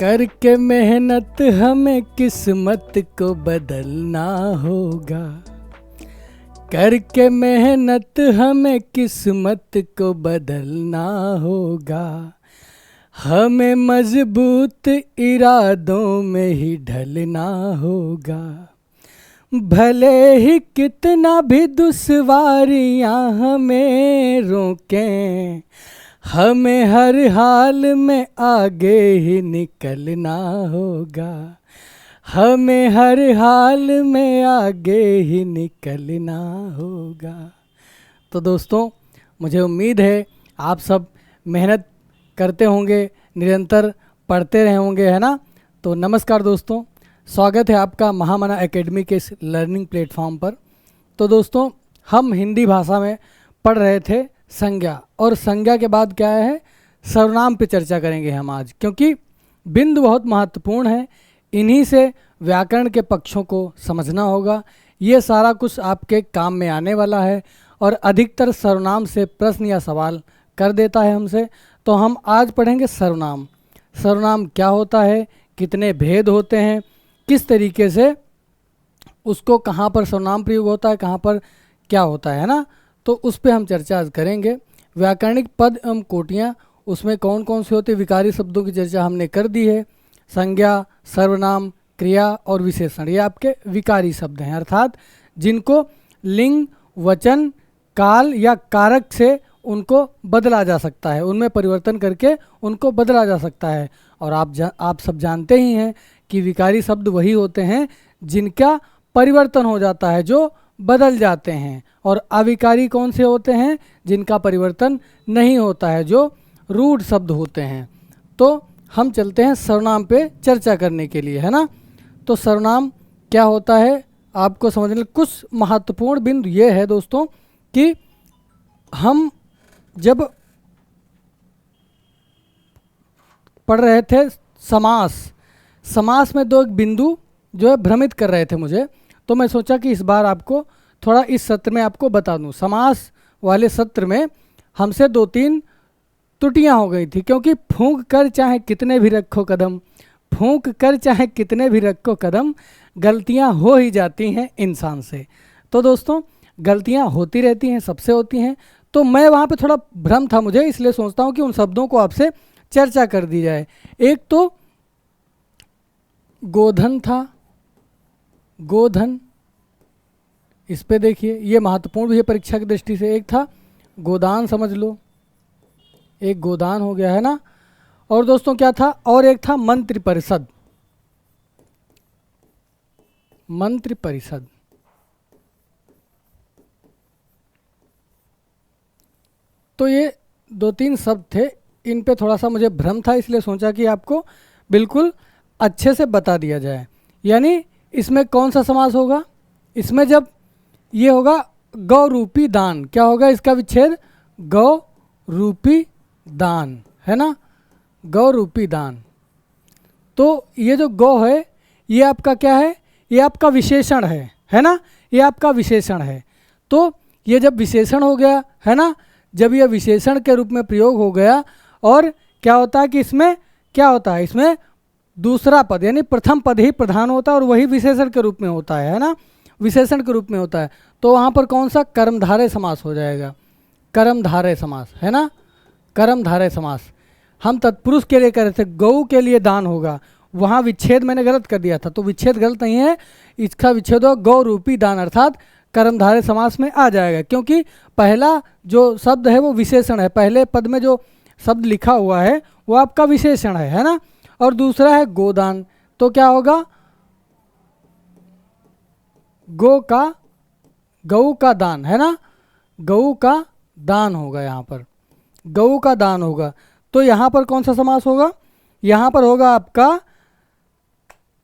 करके मेहनत हमें किस्मत को बदलना होगा। करके मेहनत हमें किस्मत को बदलना होगा। हमें मजबूत इरादों में ही ढलना होगा। भले ही कितना भी दुश्वारियां हमें रोकें, हमें हर हाल में आगे ही निकलना होगा। हमें हर हाल में आगे ही निकलना होगा। तो दोस्तों, मुझे उम्मीद है आप सब मेहनत करते होंगे, निरंतर पढ़ते रहे होंगे, है ना। तो नमस्कार दोस्तों, स्वागत है आपका महामना एकेडमी के इस लर्निंग प्लेटफॉर्म पर। तो दोस्तों, हम हिंदी भाषा में पढ़ रहे थे संज्ञा, और संज्ञा के बाद क्या है, सर्वनाम पे चर्चा करेंगे हम आज, क्योंकि बिंदु बहुत महत्वपूर्ण है। इन्हीं से व्याकरण के पक्षों को समझना होगा। ये सारा कुछ आपके काम में आने वाला है, और अधिकतर सर्वनाम से प्रश्न या सवाल कर देता है हमसे। तो हम आज पढ़ेंगे सर्वनाम। सर्वनाम क्या होता है, कितने भेद होते हैं, किस तरीके से उसको, कहाँ पर सर्वनाम प्रयोग होता है, कहाँ पर क्या होता है ना। तो उस पर हम चर्चा आज करेंगे। व्याकरणिक पद एवं कोटियाँ, उसमें कौन कौन से होते, विकारी शब्दों की चर्चा हमने कर दी है। संज्ञा, सर्वनाम, क्रिया और विशेषण, ये आपके विकारी शब्द हैं, अर्थात जिनको लिंग, वचन, काल या कारक से उनको बदला जा सकता है, उनमें परिवर्तन करके उनको बदला जा सकता है। और आप सब जानते ही हैं कि विकारी शब्द वही होते हैं जिनका परिवर्तन हो जाता है, जो बदल जाते हैं। और अविकारी कौन से होते हैं, जिनका परिवर्तन नहीं होता है, जो रूढ़ शब्द होते हैं। तो हम चलते हैं सर्वनाम पे चर्चा करने के लिए, है ना। तो सर्वनाम क्या होता है, आपको समझने में कुछ महत्वपूर्ण बिंदु ये है दोस्तों कि हम जब पढ़ रहे थे समास में दो एक बिंदु जो है भ्रमित कर रहे थे मुझे, तो मैं सोचा कि इस बार आपको थोड़ा इस सत्र में आपको बता दूं। समास वाले सत्र में हमसे 2-3 त्रुटियां हो गई थी, क्योंकि फूंक कर चाहे कितने भी रखो कदम, फूंक कर चाहे कितने भी रखो कदम, गलतियां हो ही जाती हैं इंसान से। तो दोस्तों, गलतियां होती रहती हैं, सबसे होती हैं। तो मैं वहाँ पे थोड़ा भ्रम था मुझे, इसलिए सोचता हूँ कि उन शब्दों को आपसे चर्चा कर दी जाए। एक तो गोधन था, गोधन, इस पे देखिए, ये महत्वपूर्ण भी है परीक्षा की दृष्टि से। एक था गोदान, समझ लो, एक गोदान हो गया, है ना। और दोस्तों क्या था, और एक था मंत्रि परिषद, मंत्रि परिषद। तो ये 2-3 शब्द थे, इन पे थोड़ा सा मुझे भ्रम था, इसलिए सोचा कि आपको बिल्कुल अच्छे से बता दिया जाए। यानी इसमें कौन सा समास होगा, इसमें जब ये होगा गौ रूपी दान, क्या होगा इसका विच्छेद, गौ रूपी दान, है ना, गौ रूपी दान। तो ये जो गौ है, ये आपका क्या है, ये आपका विशेषण है ना, ये आपका विशेषण है। तो ये जब विशेषण हो गया, है ना, जब ये विशेषण के रूप में प्रयोग हो गया, और क्या होता है कि इसमें क्या होता है, इसमें दूसरा पद यानी प्रथम पद ही प्रधान होता है, और वही विशेषण के रूप में होता है ना, विशेषण के रूप में होता है। तो वहाँ पर कौन सा, कर्मधारय समास हो जाएगा, कर्मधारय समास, है ना, कर्मधारय समास। हम तत्पुरुष के लिए कर रहे थे, गौ के लिए दान होगा, वहाँ विच्छेद मैंने गलत कर दिया था, तो विच्छेद गलत नहीं है, इसका विच्छेद हो गौ रूपी दान, अर्थात कर्मधारय समास में आ जाएगा, क्योंकि पहला जो शब्द है वो विशेषण है, पहले पद में जो शब्द लिखा हुआ है वो आपका विशेषण है ना। और दूसरा है गोदान, तो क्या होगा, गऊ का दान, है ना, गऊ का दान होगा, यहाँ पर गऊ का दान होगा। तो यहाँ पर कौन सा समास होगा, यहाँ पर होगा आपका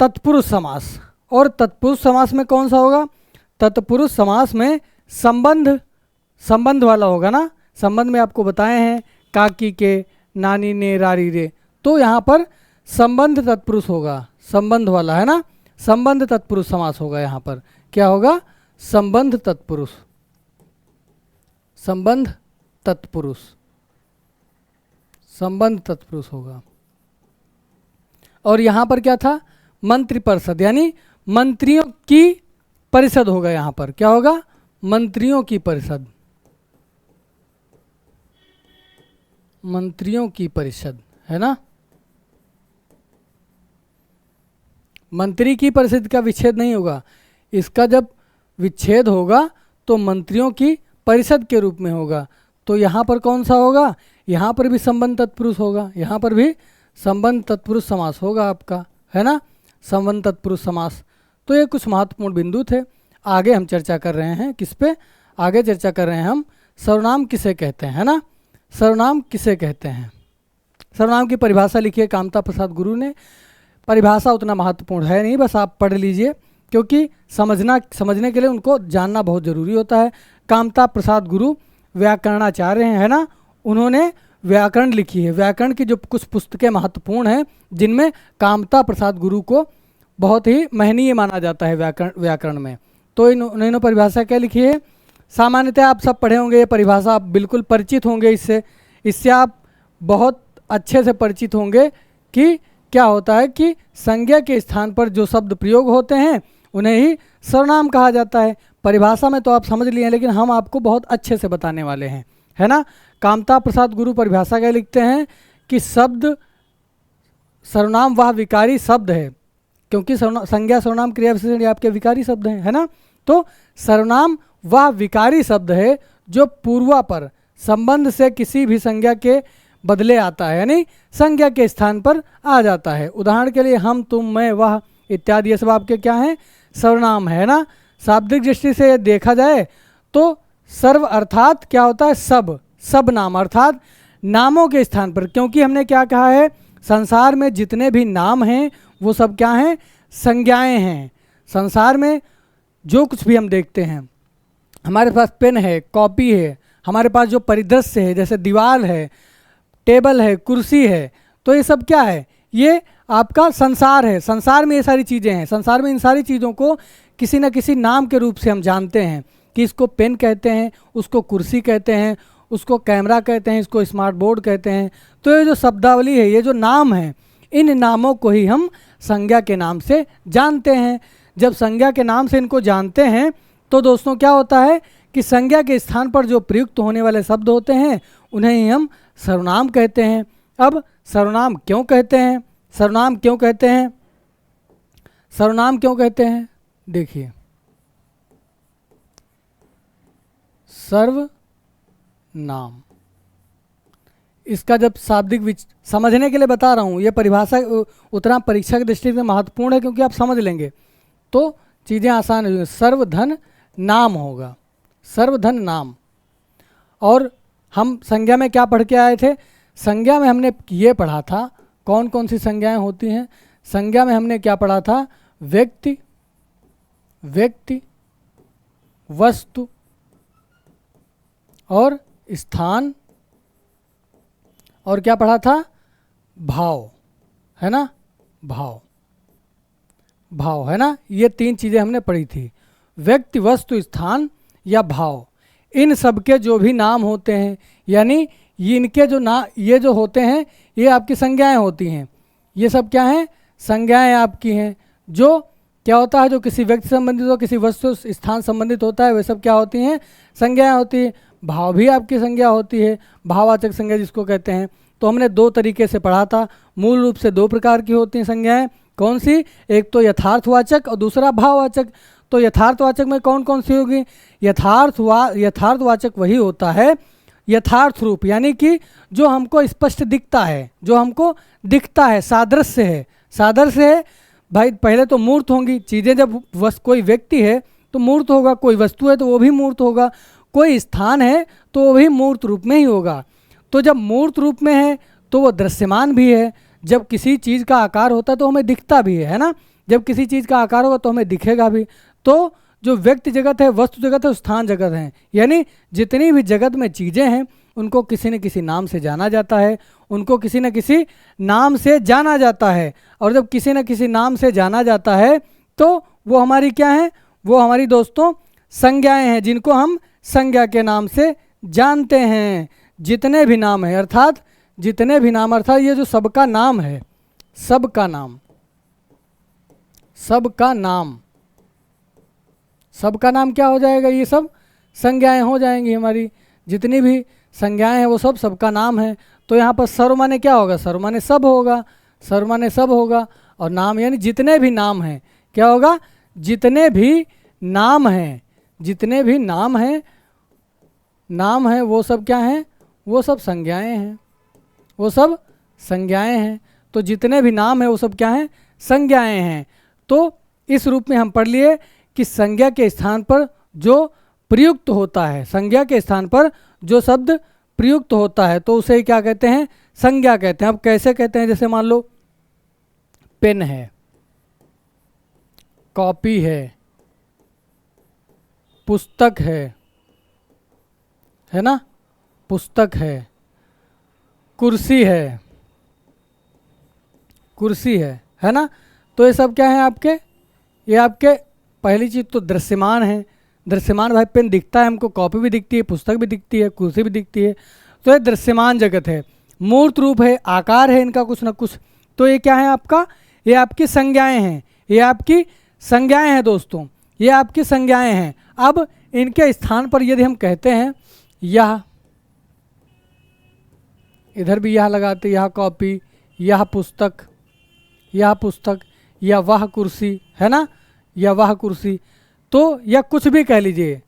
तत्पुरुष समास। और तत्पुरुष समास में कौन सा होगा, तत्पुरुष समास में संबंध वाला होगा ना। संबंध में आपको बताए हैं, काकी के, नानी ने, रारी रे, तो यहाँ पर संबंध तत्पुरुष होगा, संबंध वाला, है ना, संबंध तत्पुरुष समास होगा। यहाँ पर क्या होगा, संबंध तत्पुरुष, संबंध तत्पुरुष, संबंध तत्पुरुष होगा। और यहाँ पर क्या था, मंत्रिपरिषद, यानी मंत्रियों की परिषद होगा। यहाँ पर क्या होगा, मंत्रियों की परिषद, मंत्रियों की परिषद, है ना। मंत्री की परिषद का विच्छेद नहीं होगा, इसका जब विच्छेद होगा तो मंत्रियों की परिषद के रूप में होगा। तो यहाँ पर कौन सा होगा, यहाँ पर भी संबंध तत्पुरुष होगा, यहाँ पर भी संबंध तत्पुरुष समास होगा आपका, है ना, संबंध तत्पुरुष समास। तो ये कुछ महत्वपूर्ण बिंदु थे। आगे हम चर्चा कर रहे हैं किस पे, आगे चर्चा कर रहे हैं हम सर्वनाम किसे कहते हैं, है ना। सर्वनाम किसे कहते हैं, सर्वनाम की परिभाषा लिखी है कामता प्रसाद गुरु ने। परिभाषा उतना महत्वपूर्ण है नहीं, बस आप पढ़ लीजिए, क्योंकि समझने के लिए उनको जानना बहुत ज़रूरी होता है। कामता प्रसाद गुरु व्याकरणाचार्य हैं, है ना। उन्होंने व्याकरण लिखी है। व्याकरण की जो कुछ पुस्तकें महत्वपूर्ण हैं, जिनमें कामता प्रसाद गुरु को बहुत ही महनीय माना जाता है व्याकरण में। तो इन्होंने परिभाषा क्या लिखी है, सामान्यतः आप सब पढ़े होंगे ये परिभाषा, आप बिल्कुल परिचित होंगे इससे आप बहुत अच्छे से परिचित होंगे कि क्या होता है कि संज्ञा के स्थान पर जो शब्द प्रयोग होते हैं उन्हें ही सर्वनाम कहा जाता है। परिभाषा में तो आप समझ लिए हैं, लेकिन हम आपको बहुत अच्छे से बताने वाले हैं, है ना। कामता प्रसाद गुरु परिभाषा क्या लिखते हैं कि शब्द सर्वनाम वह विकारी शब्द है, क्योंकि संज्ञा सर्वनाम क्रिया विशेषण आपके विकारी शब्द हैं, है ना। तो सर्वनाम वह विकारी शब्द है जो पूर्वापर संबंध से किसी भी संज्ञा के बदले आता है, यानी संज्ञा के स्थान पर आ जाता है। उदाहरण के लिए हम, तुम, मैं, वह इत्यादि ये सब आपके क्या हैं, सर्वनाम है ना। शाब्दिक दृष्टि से देखा जाए तो सर्व अर्थात क्या होता है, सब नाम, अर्थात नामों के स्थान पर, क्योंकि हमने क्या कहा है, संसार में जितने भी नाम हैं वो सब क्या हैं, संज्ञाएं हैं। संसार में जो कुछ भी हम देखते हैं, हमारे पास पेन है, कॉपी है, हमारे पास जो परिदृश्य है जैसे दीवार है, टेबल है, कुर्सी है, तो ये सब क्या है, ये आपका संसार है। संसार में ये सारी चीज़ें हैं। संसार में इन सारी चीज़ों को किसी न किसी नाम के रूप से हम जानते हैं कि इसको पेन कहते हैं, उसको कुर्सी कहते हैं, उसको कैमरा कहते हैं, इसको स्मार्ट बोर्ड कहते हैं। तो ये जो शब्दावली है, ये जो नाम है, इन नामों को ही हम संज्ञा के नाम से जानते हैं। जब संज्ञा के नाम से इनको जानते हैं तो दोस्तों क्या होता है कि संज्ञा के स्थान पर जो प्रयुक्त होने वाले शब्द होते हैं उन्हें ही हम सर्वनाम कहते हैं। अब सर्वनाम क्यों कहते हैं, सर्वनाम क्यों कहते हैं, सर्वनाम क्यों कहते हैं, देखिए, सर्वनाम, इसका जब शाब्दिक समझने के लिए बता रहा हूँ, ये परिभाषा उतना परीक्षा की दृष्टि से महत्वपूर्ण है, क्योंकि आप समझ लेंगे तो चीज़ें आसान हो जाएंगी। सर्वधन नाम होगा, सर्वधन नाम। और हम संज्ञा में क्या पढ़ के आए थे, संज्ञा में हमने ये पढ़ा था, कौन कौन सी संज्ञाएं होती हैं। संज्ञा में हमने क्या पढ़ा था, व्यक्ति, वस्तु और स्थान, और क्या पढ़ा था, भाव, है ना, भाव है ना। ये तीन चीज़ें हमने पढ़ी थी, व्यक्ति, वस्तु, स्थान या भाव। इन सब के जो भी नाम होते हैं, यानी इनके जो ये जो होते हैं ये आपकी संज्ञाएं होती हैं। ये सब क्या हैं, संज्ञाएं आपकी हैं। जो क्या होता है, जो किसी व्यक्ति संबंधित हो, किसी वस्तु स्थान संबंधित होता है, वे सब क्या होती हैं, संज्ञाएं होती है। भाव भी आपकी संज्ञा होती है, भाववाचक संज्ञा जिसको कहते हैं। तो हमने दो तरीके से पढ़ा था, मूल रूप से दो प्रकार की होती हैं संज्ञाएं। कौन सी, एक तो यथार्थवाचक और दूसरा भाववाचक। तो यथार्थवाचक में कौन कौन सी होगी, यथार्थवाचक वही होता है यथार्थ रूप, यानी कि जो हमको स्पष्ट दिखता है, जो हमको दिखता है, सादृश्य है। सादृश्य है भाई, पहले तो मूर्त होंगी चीज़ें। जब कोई व्यक्ति है तो मूर्त होगा, कोई वस्तु है तो वो भी मूर्त होगा, कोई स्थान है तो वो भी मूर्त रूप में ही होगा। तो जब मूर्त रूप में है तो वो दृश्यमान भी है। जब किसी चीज़ का आकार होता है तो हमें दिखता भी है ना। जब किसी चीज़ का आकार होगा तो हमें दिखेगा भी। तो जो व्यक्ति जगत है, वस्तु जगत है, स्थान जगत है, यानी जितनी भी जगत में चीज़ें हैं उनको किसी न किसी नाम से जाना जाता है, उनको किसी न किसी नाम से जाना जाता है। और जब किसी न किसी नाम से जाना जाता है तो वो हमारी क्या है, वो हमारी दोस्तों संज्ञाएं हैं, जिनको हम संज्ञा के नाम से जानते हैं। जितने भी नाम है, अर्थात जितने भी नाम, अर्थात ये जो सबका नाम है, सब का नाम, सब का नाम, सब का नाम क्या हो जाएगा, ये सब संज्ञाएं हो जाएंगी हमारी, जितनी भी संज्ञाएं हैं वो सब सबका नाम है। तो यहाँ पर सर्व माने क्या होगा, सर्व माने सब होगा, सर्व माने सब होगा, और नाम यानी जितने भी नाम हैं, क्या होगा, जितने भी नाम हैं, जितने भी नाम हैं, नाम हैं वो सब क्या हैं, वो सब संज्ञाएं हैं, वो सब संज्ञाएं हैं। तो जितने भी नाम हैं वो सब क्या हैं, संज्ञाएं हैं। तो इस रूप में हम पढ़ लिए कि संज्ञा के स्थान पर जो प्रयुक्त होता है, संज्ञा के स्थान पर जो शब्द प्रयुक्त होता है तो उसे क्या कहते हैं, संज्ञा कहते हैं। अब कैसे कहते हैं, जैसे मान लो पेन है, कॉपी है, पुस्तक है ना, पुस्तक कुर्सी कुर्सी है ना। तो ये सब क्या है आपके, ये आपके पहली चीज़ तो दृश्यमान है, दृश्यमान भाई पेन दिखता है हमको, कॉपी भी दिखती है, पुस्तक भी दिखती है, कुर्सी भी दिखती है, तो ये दृश्यमान जगत है। मूर्त रूप है, आकार है इनका कुछ ना कुछ, तो ये क्या है आपका, ये आपकी संज्ञाएं हैं, ये आपकी संज्ञाएं हैं दोस्तों, ये आपकी संज्ञाएं हैं। अब इनके स्थान पर यदि हम कहते हैं यह, इधर भी यह लगाते, यह कॉपी, यह पुस्तक, यह पुस्तक, या वह कुर्सी, है ना, या वह कुर्सी, तो या कुछ भी कह लीजिए।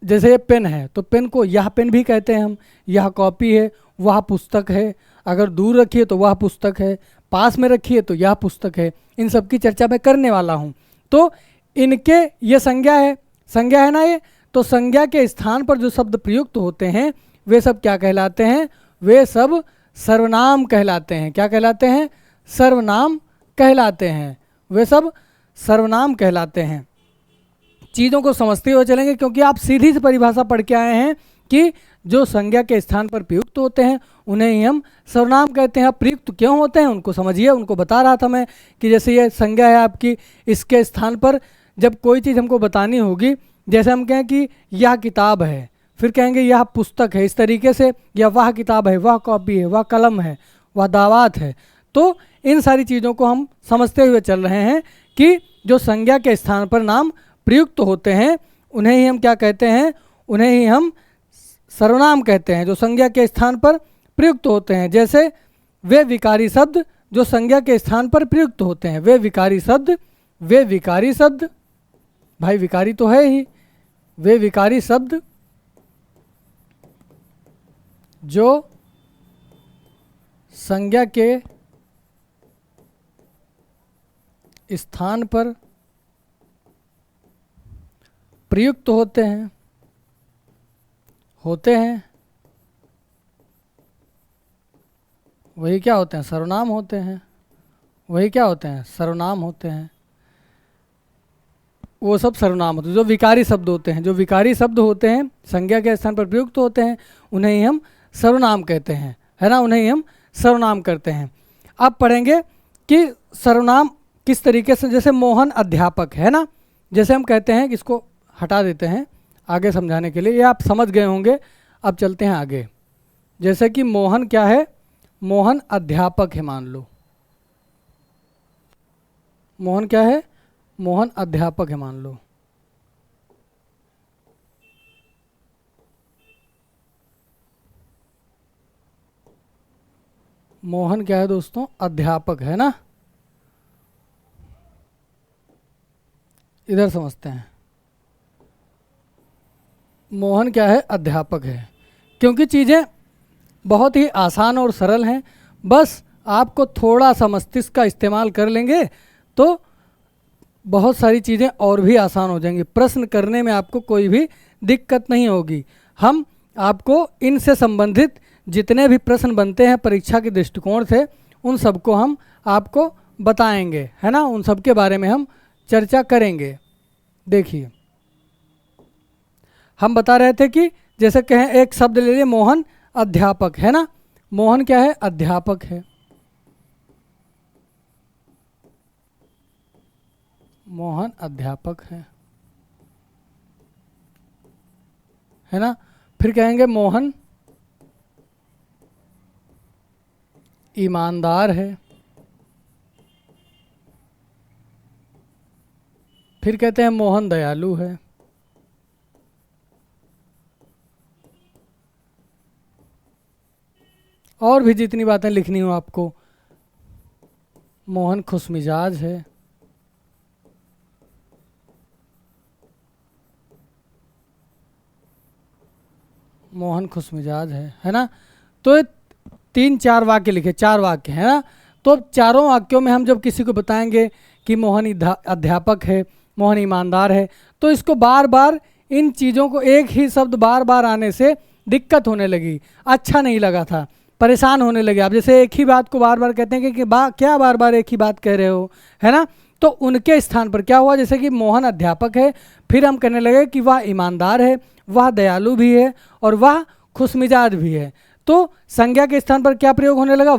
जैसे ये पेन है तो पेन को यह पेन भी कहते हैं हम, यह कॉपी है, वह पुस्तक है, अगर दूर रखिए तो वह पुस्तक है, पास में रखिए तो यह पुस्तक है। इन सब की चर्चा मैं करने वाला हूँ। तो इनके ये संज्ञा है, संज्ञा है ना ये, तो संज्ञा के स्थान पर जो शब्द प्रयुक्त होते हैं वे सब क्या कहलाते हैं, वे सब सर्वनाम कहलाते हैं। क्या कहलाते हैं, सर्वनाम कहलाते हैं, वे सब सर्वनाम कहलाते हैं। चीज़ों को समझते हुए चलेंगे, क्योंकि आप सीधी सी परिभाषा पढ़ के आए हैं कि जो संज्ञा के स्थान पर प्रयुक्त होते हैं उन्हें ही हम सर्वनाम कहते हैं। अब प्रयुक्त क्यों होते हैं उनको समझिए, उनको बता रहा था मैं कि जैसे ये संज्ञा है आपकी, इसके स्थान पर जब कोई चीज़ हमको बतानी होगी, जैसे हम कहें कि यह किताब है, फिर कहेंगे यह पुस्तक है, इस तरीके से, या वह किताब है, वह कॉपी है, वह कलम है, वह दावात है। तो इन सारी चीज़ों को हम समझते हुए चल रहे हैं कि जो संज्ञा के स्थान पर नाम प्रयुक्त होते हैं उन्हें ही हम क्या कहते हैं, उन्हें ही हम सर्वनाम कहते हैं, जो संज्ञा के स्थान पर प्रयुक्त होते हैं। जैसे वे विकारी शब्द जो संज्ञा के स्थान पर प्रयुक्त होते हैं, वे विकारी शब्द, वे विकारी शब्द, भाई विकारी तो है ही, वे विकारी शब्द जो संज्ञा के स्थान पर प्रयुक्त होते हैं, वही क्या होते हैं, सर्वनाम होते हैं, वही क्या होते हैं, सर्वनाम होते हैं। वो सब सर्वनाम होते हैं। जो विकारी शब्द होते हैं, जो विकारी शब्द होते हैं संज्ञा के स्थान पर प्रयुक्त होते हैं उन्हें ही हम सर्वनाम कहते हैं, है ना, उन्हें ही हम सर्वनाम करते हैं। अब पढ़ेंगे कि सर्वनाम किस तरीके से, जैसे मोहन अध्यापक है ना, जैसे हम कहते हैं कि इसको हटा देते हैं आगे समझाने के लिए, ये आप समझ गए होंगे। अब चलते हैं आगे। जैसे कि मोहन क्या है, मोहन अध्यापक है, मान लो मोहन क्या है, मोहन अध्यापक है, मान लो। मोहन क्या है दोस्तों, अध्यापक है ना। इधर समझते हैं, मोहन क्या है, अध्यापक है। क्योंकि चीज़ें बहुत ही आसान और सरल हैं, बस आपको थोड़ा सा मस्तिष्क का इस्तेमाल कर लेंगे तो बहुत सारी चीज़ें और भी आसान हो जाएंगी। प्रश्न करने में आपको कोई भी दिक्कत नहीं होगी। हम आपको इनसे संबंधित जितने भी प्रश्न बनते हैं परीक्षा के दृष्टिकोण से, उन सबको हम आपको बताएंगे, है ना, उन सब के बारे में हम चर्चा करेंगे। देखिए हम बता रहे थे कि जैसे कहें, एक शब्द ले लीजिए, मोहन अध्यापक है ना। मोहन क्या है, अध्यापक है। मोहन अध्यापक है ना। फिर कहेंगे मोहन ईमानदार है। फिर कहते हैं मोहन दयालु है। और भी जितनी बातें लिखनी हो आपको, मोहन खुशमिजाज है। मोहन खुशमिजाज है ना। तो ये 3-4 वाक्य लिखे, 4 वाक्य है ना। तो चारों वाक्यों में हम जब किसी को बताएंगे कि मोहन अध्यापक है, मोहन ईमानदार है, तो इसको बार बार इन चीज़ों को एक ही शब्द बार बार आने से दिक्कत होने लगी, अच्छा नहीं लगा था, परेशान होने लगे। आप जैसे एक ही बात को बार बार कहते हैं कि क्या बार बार एक ही बात कह रहे हो, है ना। तो उनके स्थान पर क्या हुआ, जैसे कि मोहन अध्यापक है, फिर हम कहने लगे कि वह ईमानदार है, वह दयालु भी है और वह खुशमिजाज भी है। तो संज्ञा के स्थान पर क्या प्रयोग होने लगा,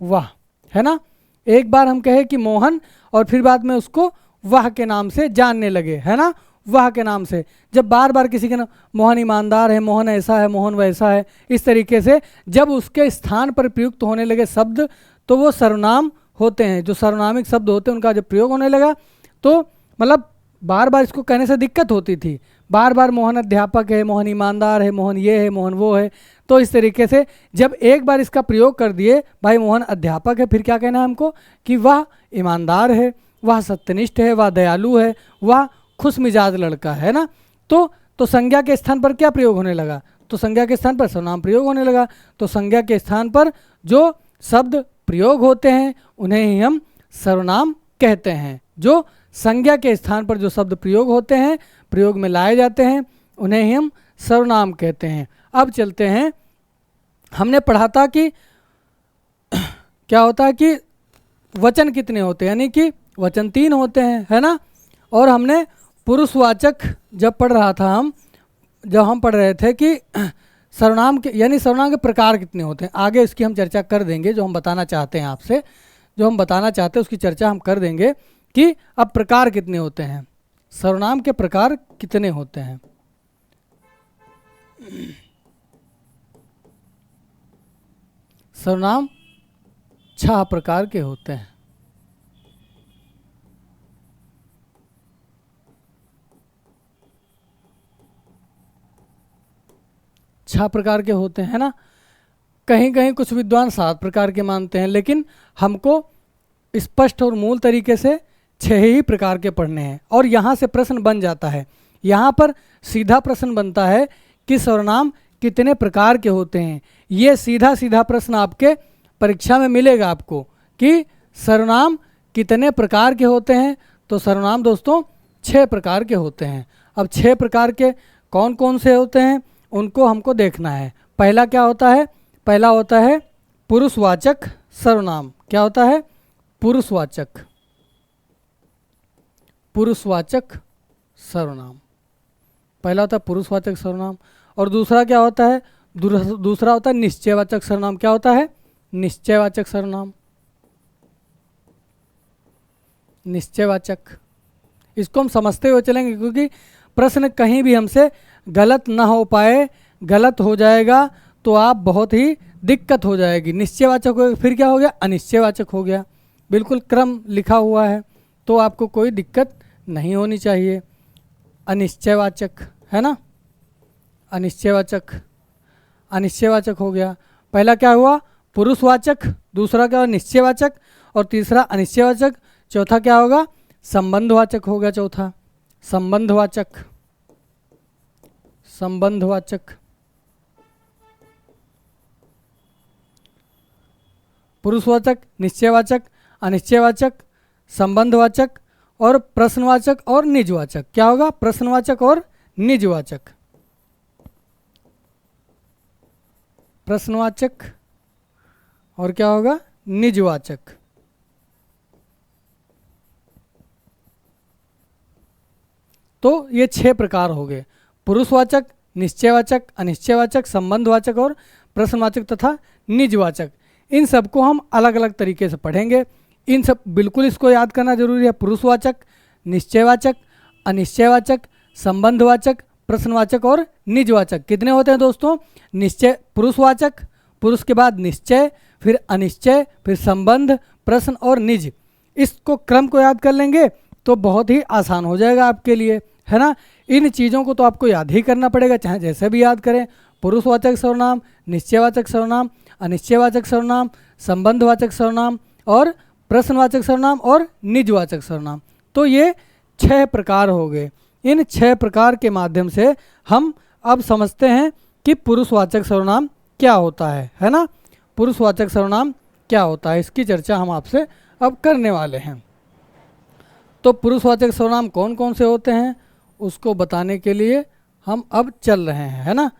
वह, है ना। एक बार हम कहे कि मोहन और फिर बाद में उसको वह के नाम से जानने लगे, है ना, वह के नाम से। जब बार बार किसी के नाम, मोहन ईमानदार है, मोहन ऐसा है, मोहन वैसा है, इस तरीके से जब उसके स्थान पर प्रयुक्त होने लगे शब्द तो वो सर्वनाम होते हैं। जो सर्वनामिक शब्द होते हैं उनका जब प्रयोग होने लगा तो मतलब बार बार इसको कहने से दिक्कत होती थी। बार बार मोहन अध्यापक है, मोहन ईमानदार है, मोहन ये है, मोहन वो है। तो इस तरीके से जब एक बार इसका प्रयोग कर दिए, भाई मोहन अध्यापक है, फिर क्या कहना है हमको कि वह ईमानदार है, वह सत्यनिष्ठ है, वह दयालु है, वह खुशमिजाज लड़का है ना। तो संज्ञा के स्थान पर क्या प्रयोग होने लगा, तो संज्ञा के स्थान पर सर्वनाम प्रयोग होने लगा। तो संज्ञा के स्थान पर जो शब्द प्रयोग होते हैं उन्हें ही हम सर्वनाम कहते हैं। जो संज्ञा के स्थान पर जो शब्द प्रयोग होते हैं, प्रयोग में लाए जाते हैं, उन्हें ही हम सर्वनाम कहते हैं। अब चलते हैं, हमने पढ़ा था कि क्या होता है कि वचन कितने होते हैं, यानी कि वचन 3 होते हैं, है ना। और हमने पुरुषवाचक जब पढ़ रहा था, जब हम पढ़ रहे थे कि सर्वनाम के यानी सर्वनाम के प्रकार कितने होते हैं। आगे इसकी हम चर्चा कर देंगे, जो हम बताना चाहते हैं आपसे, जो हम बताना चाहते हैं उसकी चर्चा हम कर देंगे कि अब प्रकार कितने होते हैं, सर्वनाम के प्रकार कितने होते हैं। सर्वनाम 6 प्रकार के होते हैं। छह प्रकार के होते हैं ना। कहीं कहीं कुछ विद्वान 7 प्रकार के मानते हैं, लेकिन हमको स्पष्ट और मूल तरीके से 6 ही प्रकार के पढ़ने हैं। और यहाँ से प्रश्न बन जाता है, यहाँ पर सीधा प्रश्न बनता है कि सर्वनाम कितने प्रकार के होते हैं। ये सीधा सीधा प्रश्न आपके परीक्षा में मिलेगा आपको कि सर्वनाम कितने प्रकार के होते हैं। तो सर्वनाम दोस्तों 6 प्रकार के होते हैं। अब 6 प्रकार के कौन कौन से होते हैं उनको हमको देखना है। पहला क्या होता है, पहला होता है पुरुषवाचक सर्वनाम। क्या होता है, पुरुषवाचक सर्वनाम। पहला होता है पुरुषवाचक सर्वनाम। और दूसरा क्या होता है, दूसरा होता है निश्चयवाचक सर्वनाम। क्या होता है, निश्चयवाचक सर्वनाम। निश्चयवाचक, इसको हम समझते हुए चलेंगे क्योंकि प्रश्न कहीं भी हमसे गलत ना हो पाए। गलत हो जाएगा तो आप बहुत ही दिक्कत हो जाएगी। निश्चयवाचक हो गया, फिर क्या हो गया, अनिश्चयवाचक हो गया। बिल्कुल क्रम लिखा हुआ है तो आपको कोई दिक्कत नहीं होनी चाहिए। अनिश्चयवाचक है ना, अनिश्चयवाचक हो गया। पहला क्या हुआ, पुरुषवाचक, दूसरा क्या हुआ, निश्चयवाचक, और तीसरा अनिश्चयवाचक। चौथा क्या होगा, संबंधवाचक हो गया। चौथा संबंधवाचक। पुरुषवाचक, निश्चयवाचक, अनिश्चयवाचक, संबंधवाचक और प्रश्नवाचक और निजवाचक। क्या होगा, प्रश्नवाचक और निजवाचक। प्रश्नवाचक और क्या होगा, निजवाचक। तो ये 6 प्रकार हो गए, पुरुषवाचक, निश्चयवाचक, अनिश्चयवाचक, संबंधवाचक और प्रश्नवाचक तथा निजवाचक। इन सबको हम अलग अलग तरीके से पढ़ेंगे। इन सब बिल्कुल इसको याद करना जरूरी है। पुरुषवाचक, निश्चयवाचक, अनिश्चयवाचक, संबंधवाचक, प्रश्नवाचक और निजवाचक। कितने होते हैं दोस्तों, निश्चय, पुरुषवाचक, पुरुष के बाद निश्चय, फिर अनिश्चय, फिर संबंध, प्रश्न और निज। इसको क्रम को याद कर लेंगे तो बहुत ही आसान हो जाएगा आपके लिए, है ना। इन चीज़ों को तो आपको याद ही करना पड़ेगा, चाहे जैसे भी याद करें। पुरुषवाचक सर्वनाम, निश्चयवाचक सर्वनाम, अनिश्चयवाचक सर्वनाम, संबंधवाचक सर्वनाम और प्रश्नवाचक सर्वनाम और निजवाचक सर्वनाम। तो ये 6 प्रकार हो गए। इन 6 प्रकार के माध्यम से हम अब समझते हैं कि पुरुषवाचक सर्वनाम क्या होता है ना। पुरुषवाचक सर्वनाम क्या होता है, इसकी चर्चा हम आपसे अब करने वाले हैं। तो पुरुषवाचक सर्वनाम कौन कौन से होते हैं उसको बताने के लिए हम अब चल रहे हैं, है ना।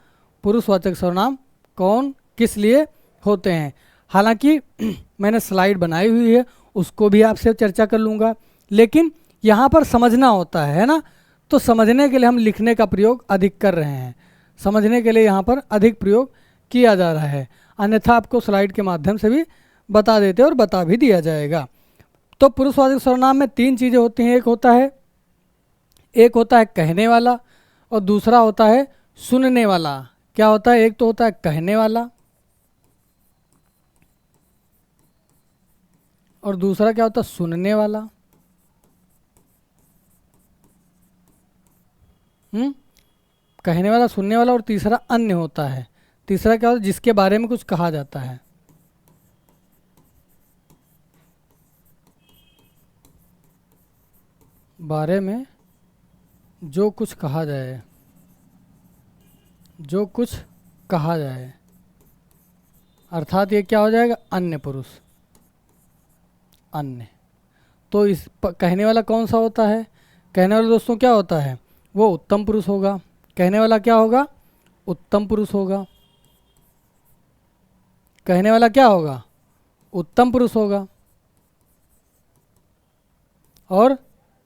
पुरुषवाचक सर्वनाम कौन किस लिए होते हैं, हालांकि मैंने स्लाइड बनाई हुई है, उसको भी आपसे चर्चा कर लूँगा, लेकिन यहाँ पर समझना होता है ना। तो समझने के लिए हम लिखने का प्रयोग अधिक कर रहे हैं, समझने के लिए यहाँ पर अधिक प्रयोग किया जा रहा है, अन्यथा आपको स्लाइड के माध्यम से भी बता देते और बता भी दिया जाएगा। तो पुरुषवाचक सर्वनाम में 3 चीज़ें होती हैं। एक होता है कहने वाला और दूसरा होता है सुनने वाला। क्या होता है, एक तो होता है कहने वाला और दूसरा क्या होता है, सुनने वाला। कहने वाला, सुनने वाला और तीसरा अन्य होता है। तीसरा क्या होता है, जिसके बारे में कुछ कहा जाता है। बारे में जो कुछ कहा जाए, जो कुछ कहा जाए, अर्थात ये क्या हो जाएगा, अन्य पुरुष, अन्य। तो इस कहने वाला कौन सा होता है, कहने वाला दोस्तों क्या होता है, वो उत्तम पुरुष होगा। कहने वाला क्या होगा, उत्तम पुरुष होगा। कहने वाला क्या होगा, उत्तम पुरुष होगा। और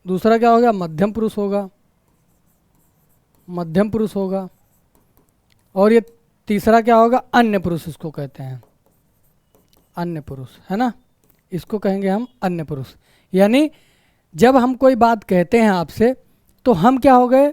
दूसरा क्या होगा, मध्यम पुरुष होगा, मध्यम पुरुष होगा। और ये तीसरा क्या होगा, अन्य पुरुष इसको कहते हैं, अन्य पुरुष, है ना। इसको कहेंगे हम अन्य पुरुष। यानी जब हम कोई बात कहते हैं आपसे तो हम क्या हो गए,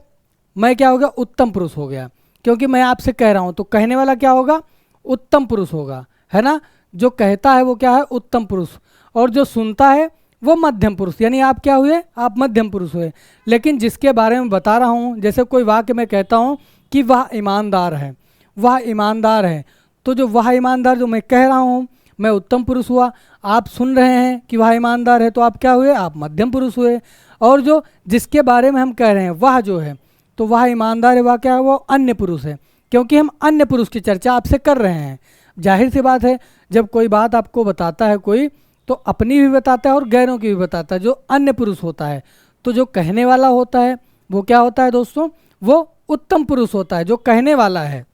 मैं क्या हो गया, उत्तम पुरुष हो गया, क्योंकि मैं आपसे कह रहा हूँ। तो कहने वाला क्या होगा, उत्तम पुरुष होगा, है ना। जो कहता है वो क्या है, उत्तम पुरुष, और जो सुनता है वो मध्यम पुरुष। यानी आप क्या हुए, आप मध्यम पुरुष हुए। लेकिन जिसके बारे में बता रहा हूँ, जैसे कोई वाक्य मैं कहता हूँ कि वह ईमानदार है, वह ईमानदार है, तो जो वह ईमानदार जो मैं कह रहा हूँ मैं उत्तम पुरुष हुआ। आप सुन रहे हैं कि वह ईमानदार है, तो आप क्या हुए, आप मध्यम पुरुष हुए। और जो जिसके बारे में हम कह रहे हैं वह जो है, तो वह ईमानदार है, वह क्या है, वो अन्य पुरुष है, क्योंकि हम अन्य पुरुष की चर्चा आपसे कर रहे हैं। जाहिर सी बात है, जब कोई बात आपको बताता है कोई, तो अपनी भी बताता है और गैरों की भी बताता है, जो अन्य पुरुष होता है। तो जो कहने वाला होता है वो क्या होता है दोस्तों, वो उत्तम पुरुष होता है, जो कहने वाला है।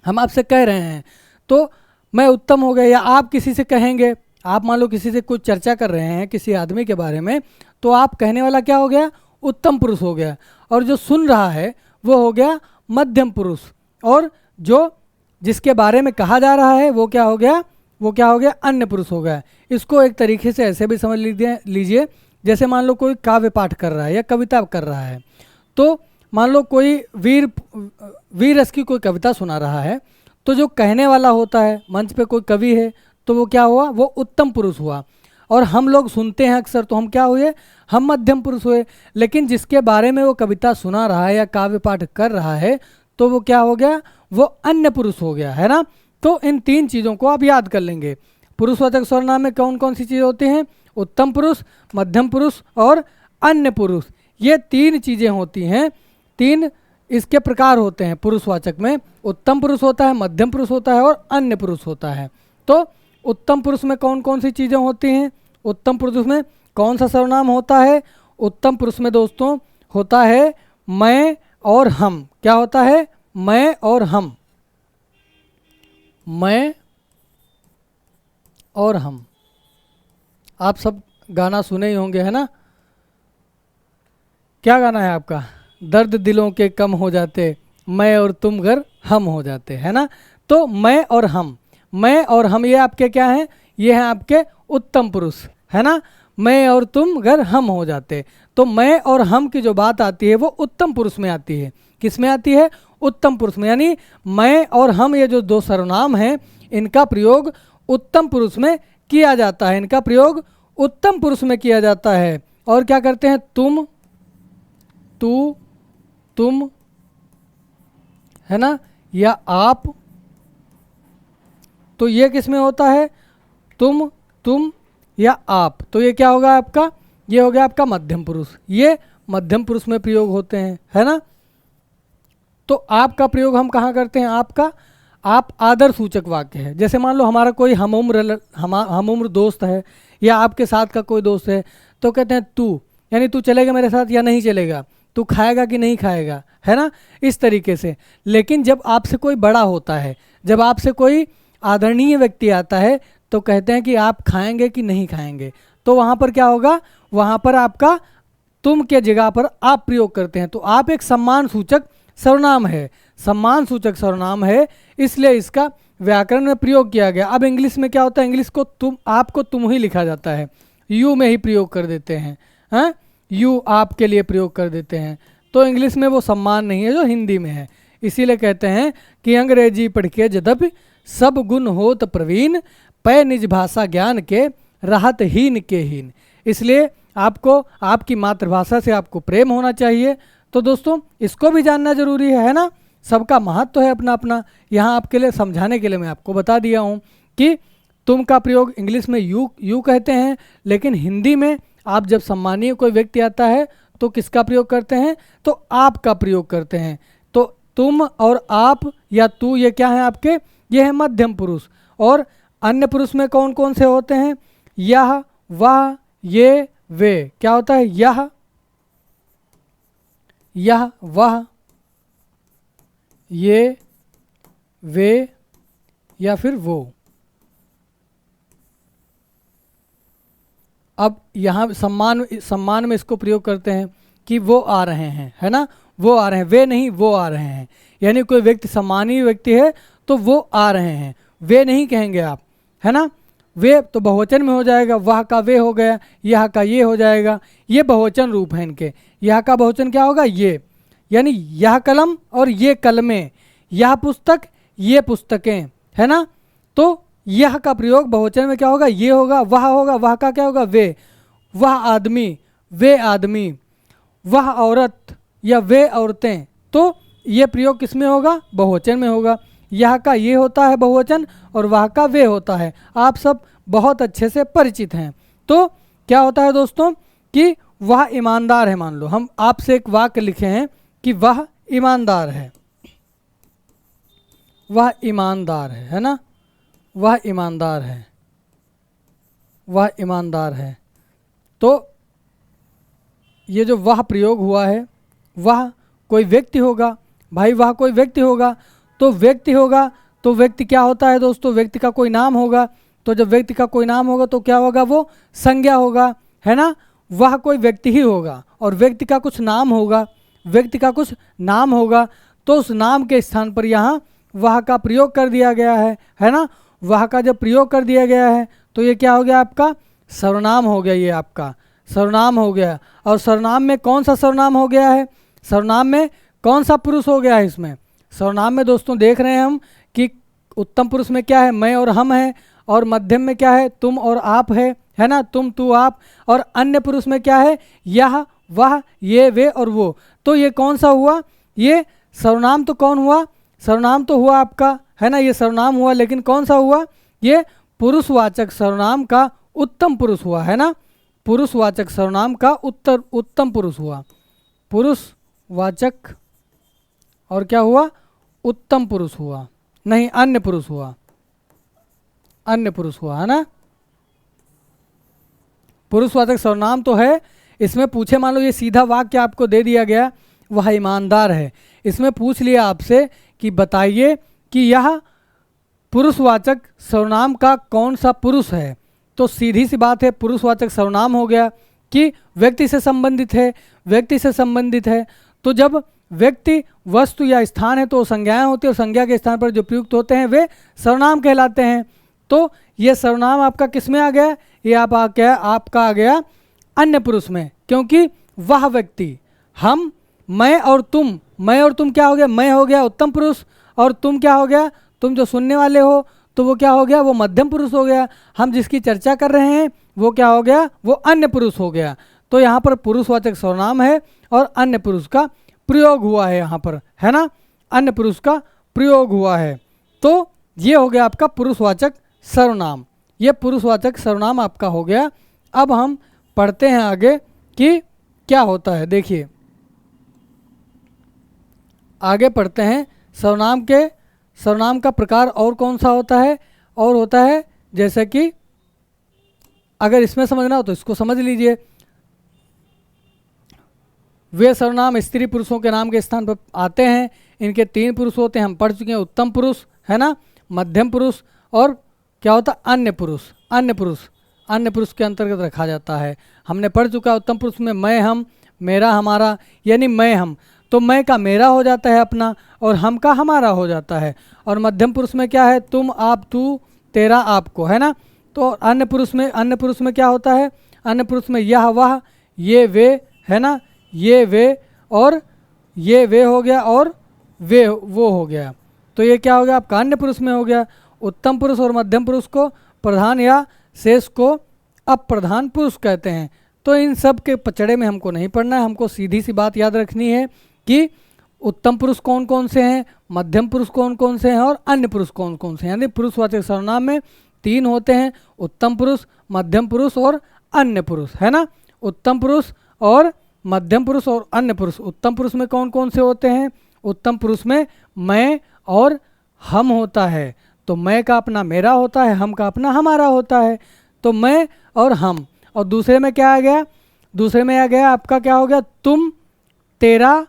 हम आपसे कह रहे हैं तो मैं उत्तम हो गया, या आप किसी से कहेंगे, आप मान लो किसी से कुछ चर्चा कर रहे हैं किसी आदमी के बारे में, तो आप कहने वाला क्या हो गया, उत्तम पुरुष हो गया। और जो सुन रहा है वो हो गया मध्यम पुरुष, और जो जिसके बारे में कहा जा रहा है वो क्या हो गया, वो क्या हो गया, अन्य पुरुष हो गया। इसको एक तरीके से ऐसे भी समझ लीजिए, जैसे मान लो कोई काव्य पाठ कर रहा है या कविता कर रहा है, तो मान लो कोई वीर रस की कोई कविता सुना रहा है, तो जो कहने वाला होता है, मंच पे कोई कवि है, तो वो क्या हुआ, वो उत्तम पुरुष हुआ। और हम लोग सुनते हैं अक्सर, तो हम क्या हुए, हम मध्यम पुरुष हुए। लेकिन जिसके बारे में वो कविता सुना रहा है या काव्य पाठ कर रहा है, तो वो क्या हो गया, वो अन्य पुरुष हो गया, है ना। तो इन 3 चीज़ों को आप याद कर लेंगे। पुरुषवाचक सर्वनाम में कौन कौन सी चीज़ें होती हैं, उत्तम पुरुष, मध्यम पुरुष और अन्य पुरुष। ये 3 चीज़ें होती हैं। 3 इसके प्रकार होते हैं पुरुषवाचक में, उत्तम पुरुष होता है, मध्यम पुरुष होता है और अन्य पुरुष होता है। तो उत्तम पुरुष में कौन कौन सी चीज़ें होती हैं, उत्तम पुरुष में कौन सा सर्वनाम होता है, उत्तम पुरुष में दोस्तों होता है मैं और हम। क्या होता है, मैं और हम, मैं और हम। आप सब गाना सुने ही होंगे, है ना। क्या गाना है आपका, दर्द दिलों के कम हो जाते, मैं और तुम घर हम हो जाते, है ना। तो मैं और हम, मैं और हम, ये आपके क्या हैं, ये हैं आपके उत्तम पुरुष, है ना। मैं और तुम घर हम हो जाते, तो मैं और हम की जो बात आती है वो उत्तम पुरुष में आती है। किस में आती है, उत्तम पुरुष में। यानी मैं और हम, ये जो 2 सर्वनाम हैं, इनका प्रयोग उत्तम पुरुष में किया जाता है, इनका प्रयोग उत्तम पुरुष में किया जाता है। और क्या करते हैं तुम, तू, तुम, है ना, या आप, तो ये किस में होता है, तुम या आप, तो ये क्या होगा आपका, ये हो गया आपका मध्यम पुरुष। ये मध्यम पुरुष में प्रयोग होते हैं, है ना। तो आप का प्रयोग हम कहाँ करते हैं, आपका, आप आदर सूचक वाक्य है। जैसे मान लो हमारा कोई हमउम्र दोस्त है या आपके साथ का कोई दोस्त है, तो कहते हैं तू, यानी तू चलेगा मेरे साथ या नहीं चलेगा, तू खाएगा कि नहीं खाएगा, है ना, इस तरीके से। लेकिन जब आपसे कोई बड़ा होता है, जब आपसे कोई आदरणीय व्यक्ति आता है, तो कहते हैं कि आप खाएंगे कि नहीं खाएंगे, तो वहाँ पर क्या होगा, वहाँ पर आपका तुम के जगह पर आप प्रयोग करते हैं। तो आप एक सम्मान सूचक सर्वनाम है, सम्मान सूचक सर्वनाम है, इसलिए इसका व्याकरण में प्रयोग किया गया। अब इंग्लिश में क्या होता है, इंग्लिश को तुम, आपको तुम ही लिखा जाता है, यू में ही प्रयोग कर देते हैं, हैं, यू आप के लिए प्रयोग कर देते हैं। तो इंग्लिश में वो सम्मान नहीं है जो हिंदी में है। इसीलिए कहते हैं कि अंग्रेजी पढ़ के यद्यपि सब गुण होत प्रवीण, पै निज भाषा ज्ञान के राहत हीन के हीन। इसलिए आपको आपकी मातृभाषा से आपको प्रेम होना चाहिए। तो दोस्तों इसको भी जानना जरूरी है ना, सबका महत्व है अपना अपना। यहाँ आपके लिए समझाने के लिए मैं आपको बता दिया हूँ कि तुम का प्रयोग इंग्लिश में यू कहते हैं, लेकिन हिंदी में आप जब सम्मानीय कोई व्यक्ति आता है तो किसका प्रयोग करते हैं, तो आप का प्रयोग करते हैं। तो तुम और आप या तू ये क्या है आपके, ये है मध्यम पुरुष। और अन्य पुरुष में कौन कौन से होते हैं, यह, वह, ये, वे, क्या होता है, यह, वह, ये, वे या फिर वो। अब यहाँ सम्मान में इसको प्रयोग करते हैं कि वो आ रहे हैं, है ना, वो आ रहे हैं, वे नहीं वो आ रहे हैं। यानी कोई व्यक्ति सम्मानीय व्यक्ति है तो वो आ रहे हैं, वे नहीं कहेंगे आप, है ना। वे तो बहुवचन में हो जाएगा, वह का वे हो गया, यह का ये हो जाएगा, ये बहुवचन रूप है इनके। यह का बहुवचन क्या होगा, ये, यानी यह कलम और ये कलमें, यह पुस्तक ये पुस्तकें, है ना। तो यह का प्रयोग बहुवचन में क्या होगा, ये होगा, वह का क्या होगा, वे, वह आदमी, वे आदमी, वह औरत या वे औरतें। तो ये प्रयोग किस में होगा, बहुवचन में होगा। यह का ये होता है बहुवचन और वह का वे होता है, आप सब बहुत अच्छे से परिचित हैं। तो क्या होता है दोस्तों कि वह ईमानदार है। मान लो हम आपसे एक वाक्य लिखे हैं कि वह ईमानदार है, वह ईमानदार है ना, वह ईमानदार है, वह ईमानदार है। तो ये जो वह प्रयोग हुआ है, वह कोई व्यक्ति होगा भाई, वह कोई व्यक्ति होगा, तो व्यक्ति होगा तो व्यक्ति क्या होता है दोस्तों, व्यक्ति का कोई नाम होगा। तो जब व्यक्ति का कोई नाम होगा तो क्या होगा, वो संज्ञा होगा, है ना। वह कोई व्यक्ति ही होगा और व्यक्ति का कुछ नाम होगा, व्यक्ति का कुछ नाम होगा, तो उस नाम के स्थान पर यहाँ वह का प्रयोग कर दिया गया है ना। वह का जब प्रयोग कर दिया गया है तो ये क्या हो गया, आपका सर्वनाम हो गया, ये आपका सर्वनाम हो गया। और सर्वनाम में कौन सा सर्वनाम हो गया है, सर्वनाम में कौन सा पुरुष हो गया है, इसमें सर्वनाम में दोस्तों देख रहे हैं हम कि उत्तम पुरुष में क्या है, मैं और हम है, और मध्यम में क्या है, तुम और आप है ना, तुम, तू, आप। और अन्य पुरुष में क्या है, यह, वह, ये, वे और वो। तो ये कौन सा हुआ, ये सर्वनाम तो कौन हुआ, सर्वनाम तो हुआ आपका, है ना, ये सर्वनाम हुआ, लेकिन कौन सा हुआ, ये पुरुषवाचक सर्वनाम का उत्तम पुरुष हुआ, है ना। पुरुषवाचक सर्वनाम का उत्तम पुरुष हुआ, पुरुषवाचक, और क्या हुआ, उत्तम पुरुष हुआ, नहीं अन्य पुरुष हुआ, अन्य पुरुष हुआ, है ना। पुरुषवाचक सर्वनाम तो है, इसमें पूछे, मान लो ये सीधा वाक्य आपको दे दिया गया, वह ईमानदार है, इसमें पूछ लिया आपसे कि बताइए कि यह पुरुषवाचक सर्वनाम का कौन सा पुरुष है, तो सीधी सी बात है, पुरुषवाचक सर्वनाम हो गया कि व्यक्ति से संबंधित है, व्यक्ति से संबंधित है। तो जब व्यक्ति, वस्तु या स्थान है तो संज्ञाएं होती है, और संज्ञा के स्थान पर जो प्रयुक्त होते हैं वे सर्वनाम कहलाते हैं। तो ये सर्वनाम आपका किस में आ गया, ये आपका आ गया अन्य पुरुष में, क्योंकि वह व्यक्ति, हम, मैं और तुम, मैं और तुम क्या हो गया, मैं हो गया उत्तम पुरुष, और तुम क्या हो गया, तुम जो सुनने वाले हो, तो वो क्या हो गया, वो मध्यम पुरुष हो गया। हम जिसकी चर्चा कर रहे हैं वो क्या हो गया, वो अन्य पुरुष हो गया। तो यहाँ पर पुरुषवाचक सर्वनाम है और अन्य पुरुष का प्रयोग हुआ है यहाँ पर, है ना, अन्य पुरुष का प्रयोग हुआ है। तो ये हो गया आपका पुरुषवाचक सर्वनाम, ये पुरुषवाचक सर्वनाम आपका हो गया। अब हम पढ़ते हैं आगे कि क्या होता है। देखिए आगे पढ़ते हैं, सर्वनाम का प्रकार और कौन सा होता है, और होता है जैसे कि अगर इसमें समझना हो तो इसको समझ लीजिए। वे सर्वनाम स्त्री पुरुषों के नाम के स्थान पर आते हैं, इनके 3 पुरुष होते हैं, हम पढ़ चुके हैं, उत्तम पुरुष, है ना, मध्यम पुरुष और क्या होता है अन्य पुरुष। अन्य पुरुष के अंतर्गत रखा जाता है, हमने पढ़ चुका है। उत्तम पुरुष में मैं, हम, मेरा, हमारा, यानी मैं, हम, तो मैं का मेरा हो जाता है अपना, और हम का हमारा हो जाता है। और मध्यम पुरुष में क्या है, तुम, आप, तू, तेरा, आपको, है ना। तो अन्य पुरुष में क्या होता है, अन्य पुरुष में यह, वह, ये, वे, है ना, ये, वे, और ये, वे हो गया, और वे, वो हो गया। तो ये क्या हो गया आपका अन्य पुरुष में हो गया। उत्तम पुरुष और मध्यम पुरुष को प्रधान या शेष को अप्रधान पुरुष कहते हैं। तो इन सब के पचड़े में हमको नहीं पढ़ना है, हमको सीधी सी बात याद रखनी है कि उत्तम पुरुष कौन कौन से हैं, मध्यम पुरुष कौन कौन से हैं, और अन्य पुरुष कौन कौन से हैं। यानी पुरुषवाचक सर्वनाम में 3 होते हैं, उत्तम पुरुष, मध्यम पुरुष और अन्य पुरुष, है ना। उत्तम पुरुष और मध्यम पुरुष और अन्य पुरुष। उत्तम पुरुष में कौन कौन से होते हैं, उत्तम पुरुष में मैं और हम होता है। तो मैं का अपना मेरा होता है, हम का अपना हमारा होता है। तो मैं और हम। और दूसरे में क्या आ गया, दूसरे में आ गया आपका क्या हो गया, तुम, तेरा,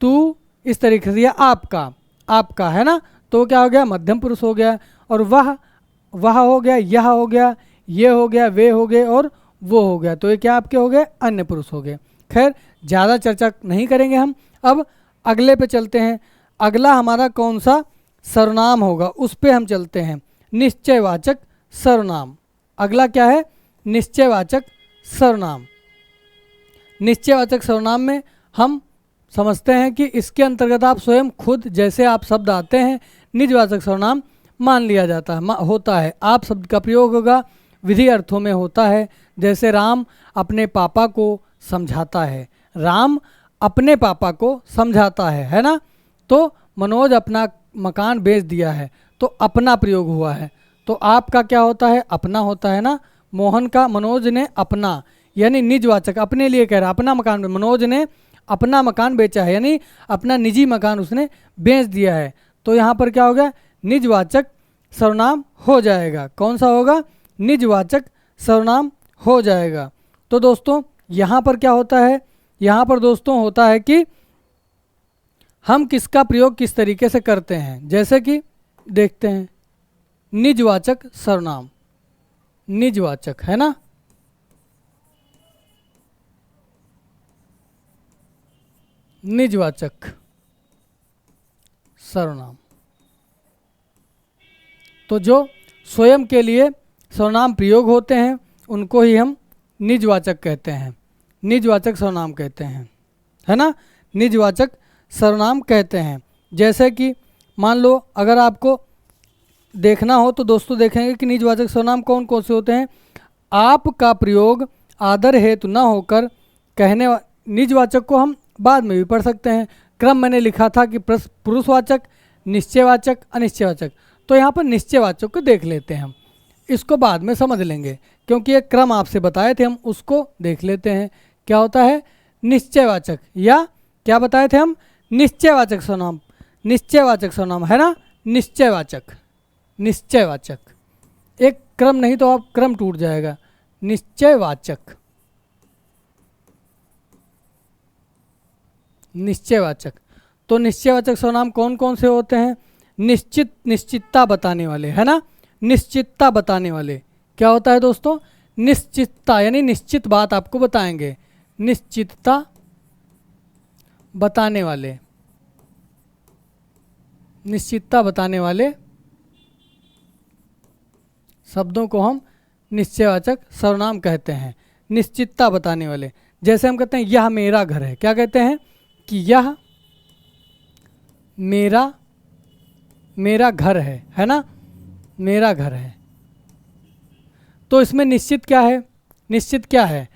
तू, इस तरीके से, या आपका, है ना। तो क्या हो गया, मध्यम पुरुष हो गया। और वह हो गया, यह हो गया, ये हो गया, वे हो गए, और वो हो गया। तो ये क्या आपके हो गए, अन्य पुरुष हो गए। खैर ज़्यादा चर्चा नहीं करेंगे हम, अब अगले पे चलते हैं। अगला हमारा कौन सा सर्वनाम होगा, उस पे हम चलते हैं, निश्चयवाचक सर्वनाम। अगला क्या है, निश्चयवाचक सर्वनाम। निश्चयवाचक सर्वनाम में हम समझते हैं कि इसके अंतर्गत आप स्वयं खुद जैसे आप शब्द आते हैं निजवाचक सर्वनाम मान लिया जाता है, होता है। आप शब्द का प्रयोग होगा विधि अर्थों में होता है। जैसे राम अपने पापा को समझाता है, राम अपने पापा को समझाता है ना। तो मनोज अपना मकान बेच दिया है, तो अपना प्रयोग हुआ है। तो आपका क्या होता है, अपना होता है ना। मोहन का, मनोज ने अपना, यानी निजवाचक, अपने लिए कह रहा, अपना मकान, मनोज ने अपना मकान बेचा है, यानी अपना निजी मकान उसने बेच दिया है। तो यहाँ पर क्या होगा, निजवाचक सर्वनाम हो जाएगा। कौन सा होगा, निजवाचक सर्वनाम हो जाएगा। तो दोस्तों यहाँ पर क्या होता है, यहाँ पर दोस्तों होता है कि हम किसका प्रयोग किस तरीके से करते हैं। जैसे कि देखते हैं, निजवाचक सर्वनाम, निजवाचक, है ना, निजवाचक सर्वनाम। तो जो स्वयं के लिए सर्वनाम प्रयोग होते हैं उनको ही हम निजवाचक कहते हैं, निजवाचक सर्वनाम कहते हैं, है ना, निजवाचक सर्वनाम कहते हैं। जैसे कि मान लो अगर आपको देखना हो तो दोस्तों देखेंगे कि निजवाचक सर्वनाम कौन कौन से होते हैं। आप का प्रयोग आदर हेतु न होकर कहने निजवाचक को हम बाद में भी पढ़ सकते हैं। क्रम मैंने लिखा था कि पुरुषवाचक, निश्चयवाचक, अनिश्चयवाचक। तो यहाँ पर निश्चयवाचक को देख लेते हैं हम, इसको बाद में समझ लेंगे क्योंकि एक क्रम आपसे बताए थे, हम उसको देख लेते हैं। क्या होता है निश्चयवाचक, या क्या बताए थे हम, निश्चयवाचक सर्वनाम, निश्चयवाचक सर्वनाम, है ना, निश्चयवाचक, निश्चयवाचक। एक क्रम नहीं तो आप क्रम टूट जाएगा। निश्चयवाचक, निश्चयवाचक। तो निश्चयवाचक सर्वनाम कौन कौन से होते हैं, निश्चित, निश्चितता बताने वाले, है ना, निश्चितता बताने वाले। क्या होता है दोस्तों, निश्चितता, यानी निश्चित बात आपको बताएंगे, निश्चितता बताने वाले, निश्चितता बताने वाले शब्दों को हम निश्चयवाचक सर्वनाम कहते हैं, निश्चितता बताने वाले। जैसे हम कहते हैं यह मेरा घर है, क्या कहते हैं कि यह मेरा घर है ना, मेरा घर है। तो इसमें निश्चित क्या है, निश्चित क्या है,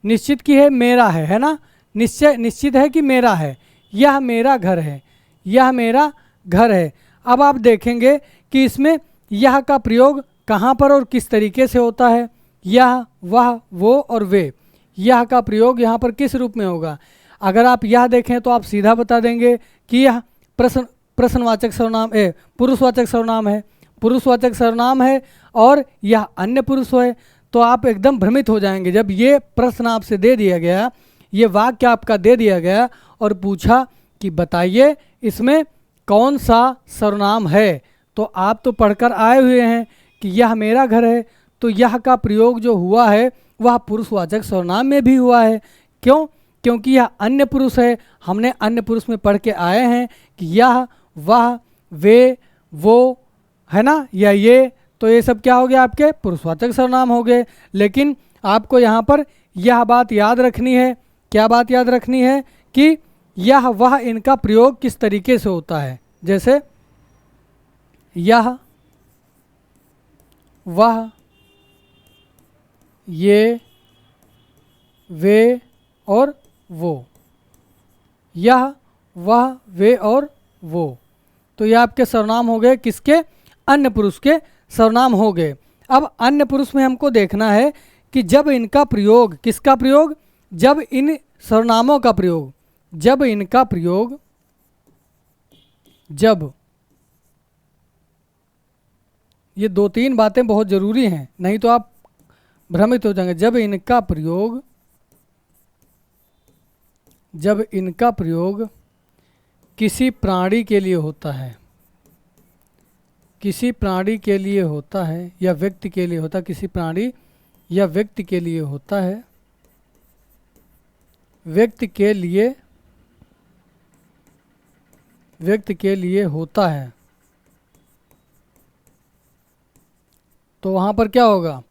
निश्चित की है मेरा है ना, निश्चित है कि मेरा है, यह मेरा घर है, यह मेरा घर है। अब आप देखेंगे कि इसमें यह का प्रयोग कहाँ पर और किस तरीके से होता है। यह, वह, वो और वे, यह का प्रयोग यहाँ पर किस रूप में होगा। अगर आप यह देखें तो आप सीधा बता देंगे कि यह प्रश्नवाचक सर्वनाम पुरुषवाचक सर्वनाम है, पुरुषवाचक सर्वनाम है और यह अन्य पुरुष है। तो आप एकदम भ्रमित हो जाएंगे जब ये प्रश्न आपसे दे दिया गया, ये वाक्य आपका दे दिया गया और पूछा कि बताइए इसमें कौन सा सर्वनाम है। तो आप तो पढ़कर आए हुए हैं कि यह मेरा घर है, तो यह का प्रयोग जो हुआ है वह पुरुषवाचक सर्वनाम में भी हुआ है। क्यों? क्योंकि यह अन्य पुरुष है। हमने अन्य पुरुष में पढ़ के आए हैं कि यह, वह, वे, वो, है ना, या ये, तो ये सब क्या हो गया आपके पुरुषवाचक सर्वनाम हो गए। लेकिन आपको यहाँ पर यह बात याद रखनी है, क्या बात याद रखनी है कि यह, वह, इनका प्रयोग किस तरीके से होता है। जैसे यह, वह, ये, वे और वो, यह, वह, वे और वो, तो ये आपके सर्वनाम हो गए, किसके, अन्य पुरुष के सर्वनाम हो गए। अब अन्य पुरुष में हमको देखना है कि जब इनका प्रयोग, किसका प्रयोग, जब इन सर्वनामों का प्रयोग, जब इनका प्रयोग, जब, ये 2-3 बातें बहुत ज़रूरी हैं, नहीं तो आप भ्रमित हो जाएंगे। जब इनका प्रयोग, जब इनका प्रयोग किसी प्राणी के लिए होता है, किसी प्राणी के लिए होता है या व्यक्ति के लिए होता है, किसी प्राणी या व्यक्ति के लिए होता है, व्यक्ति के लिए, व्यक्ति के लिए होता है, तो वहाँ पर क्या होगा,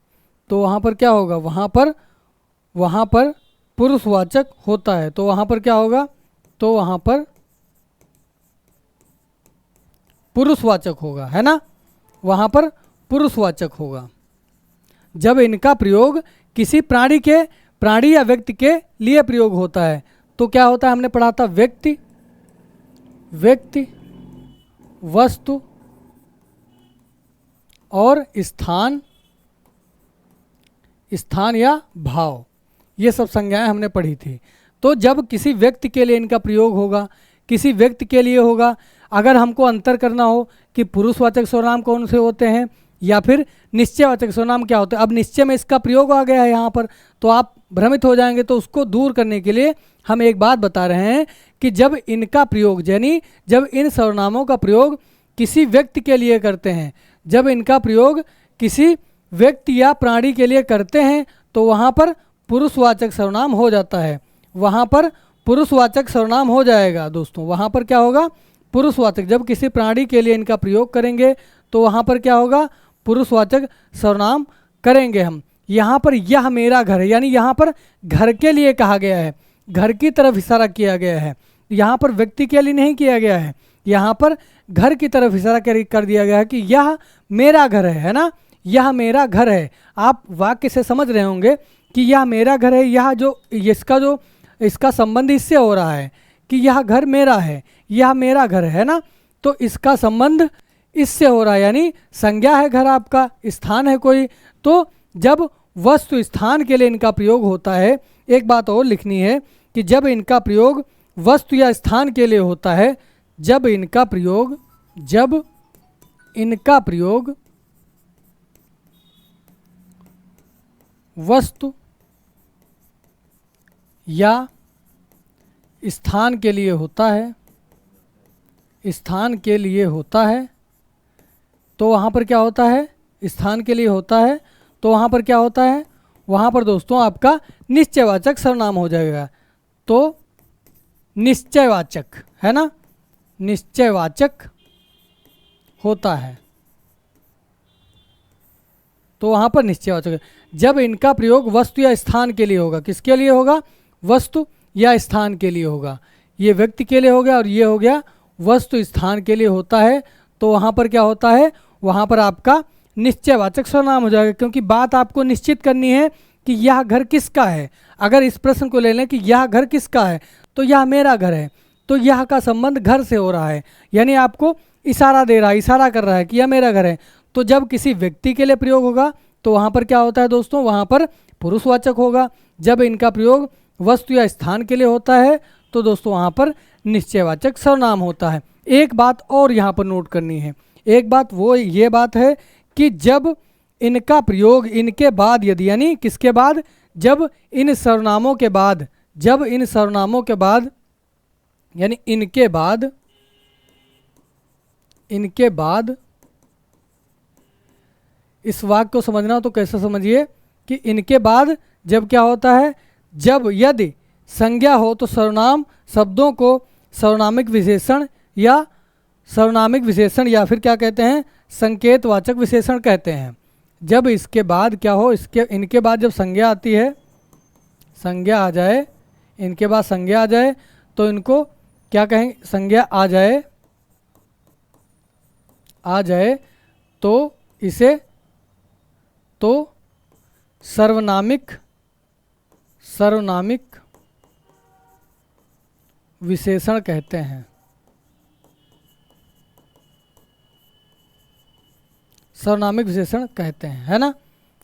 तो वहाँ पर क्या होगा, वहाँ पर पुरुषवाचक होता है, तो वहाँ पर क्या होगा, तो वहाँ पर पुरुषवाचक होगा, है ना, वहाँ पर पुरुषवाचक होगा। जब इनका प्रयोग किसी प्राणी या व्यक्ति के लिए प्रयोग होता है तो क्या होता है, हमने पढ़ा था व्यक्ति, वस्तु और स्थान या भाव, ये सब संज्ञाएं हमने पढ़ी थी। तो जब किसी व्यक्ति के लिए इनका प्रयोग होगा, किसी व्यक्ति के लिए होगा, अगर हमको अंतर करना हो कि पुरुषवाचक सर्वनाम कौन से होते हैं या फिर निश्चयवाचक सर्वनाम क्या होते हैं, अब निश्चय में इसका प्रयोग आ गया है यहाँ पर, तो आप भ्रमित हो जाएंगे। तो उसको दूर करने के लिए हम एक बात बता रहे हैं कि जब इनका प्रयोग, यानी जब इन सर्वनामों का प्रयोग किसी व्यक्ति के लिए करते हैं, जब इनका प्रयोग किसी व्यक्ति या प्राणी के लिए करते हैं तो वहाँ पर पुरुषवाचक सर्वनाम हो जाता है, वहाँ पर पुरुषवाचक सर्वनाम हो जाएगा दोस्तों। वहाँ पर क्या होगा, पुरुषवाचक। जब किसी प्राणी के लिए इनका प्रयोग करेंगे तो वहाँ पर क्या होगा, पुरुषवाचक सर्वनाम करेंगे हम। यहाँ पर यह मेरा घर है, यानी यहाँ पर घर के लिए कहा गया है, घर की तरफ इशारा किया गया है, यहाँ पर व्यक्ति के लिए नहीं किया गया है, यहाँ पर घर की तरफ इशारा कर दिया गया है कि यह मेरा घर है ना, यह मेरा घर है। आप वाक्य से समझ रहे होंगे कि यह मेरा घर है, यह जो इसका संबंध इससे हो रहा है कि यह घर मेरा है, यह मेरा घर है ना, तो इसका संबंध इससे हो रहा है, यानी संज्ञा है घर आपका, स्थान है कोई। तो जब वस्तु स्थान के लिए इनका प्रयोग होता है, एक बात और लिखनी है कि जब इनका प्रयोग वस्तु या स्थान के लिए होता है, जब इनका प्रयोग वस्तु या स्थान के लिए होता है, स्थान के लिए होता है, तो वहाँ पर क्या होता है, स्थान के लिए होता है, तो वहाँ पर क्या होता है, वहाँ पर दोस्तों आपका निश्चयवाचक सर्वनाम हो जाएगा। तो निश्चयवाचक है ना, निश्चयवाचक होता है, तो वहाँ पर निश्चयवाचक है। जब इनका प्रयोग वस्तु या स्थान के लिए होगा, किसके लिए होगा, वस्तु या स्थान के लिए होगा, ये व्यक्ति के लिए हो गया और ये हो गया वस्तु स्थान के लिए होता है, तो वहाँ पर क्या होता है, वहाँ पर आपका निश्चयवाचक सर्वनाम हो जाएगा। क्योंकि बात आपको निश्चित करनी है कि यह घर किसका है। अगर इस प्रश्न को ले लें कि यह घर किसका है, तो यह मेरा घर है, तो यह का संबंध घर से हो रहा है, यानी आपको इशारा दे रहा है, इशारा कर रहा है कि यह मेरा घर है। तो जब किसी व्यक्ति के लिए प्रयोग होगा तो वहाँ पर क्या होता है दोस्तों, वहाँ पर पुरुषवाचक होगा। जब इनका प्रयोग वस्तु या स्थान के लिए होता है तो दोस्तों वहाँ पर निश्चयवाचक सर्वनाम होता है। एक बात और यहाँ पर नोट करनी है, एक बात वो ये बात है कि जब इनका प्रयोग इनके बाद यदि, यानी किसके बाद, जब इन सर्वनामों के बाद, जब इन सर्वनामों के बाद यानी इनके बाद, इनके बाद इस वाक्य को समझना हो तो कैसे समझिए कि इनके बाद जब क्या होता है, जब यदि संज्ञा हो तो सर्वनाम शब्दों को सर्वनामिक विशेषण या सर्वनामिक विशेषण या फिर क्या कहते हैं, संकेतवाचक विशेषण कहते हैं। जब इसके बाद क्या हो, इनके बाद जब संज्ञा आती है, संज्ञा आ जाए, इनके बाद संज्ञा आ जाए तो इनको क्या कहेंगे, संज्ञा आ जाए तो इसे तो सर्वनामिक विशेषण कहते हैं। सर्वनामिक विशेषण कहते हैं, है ना।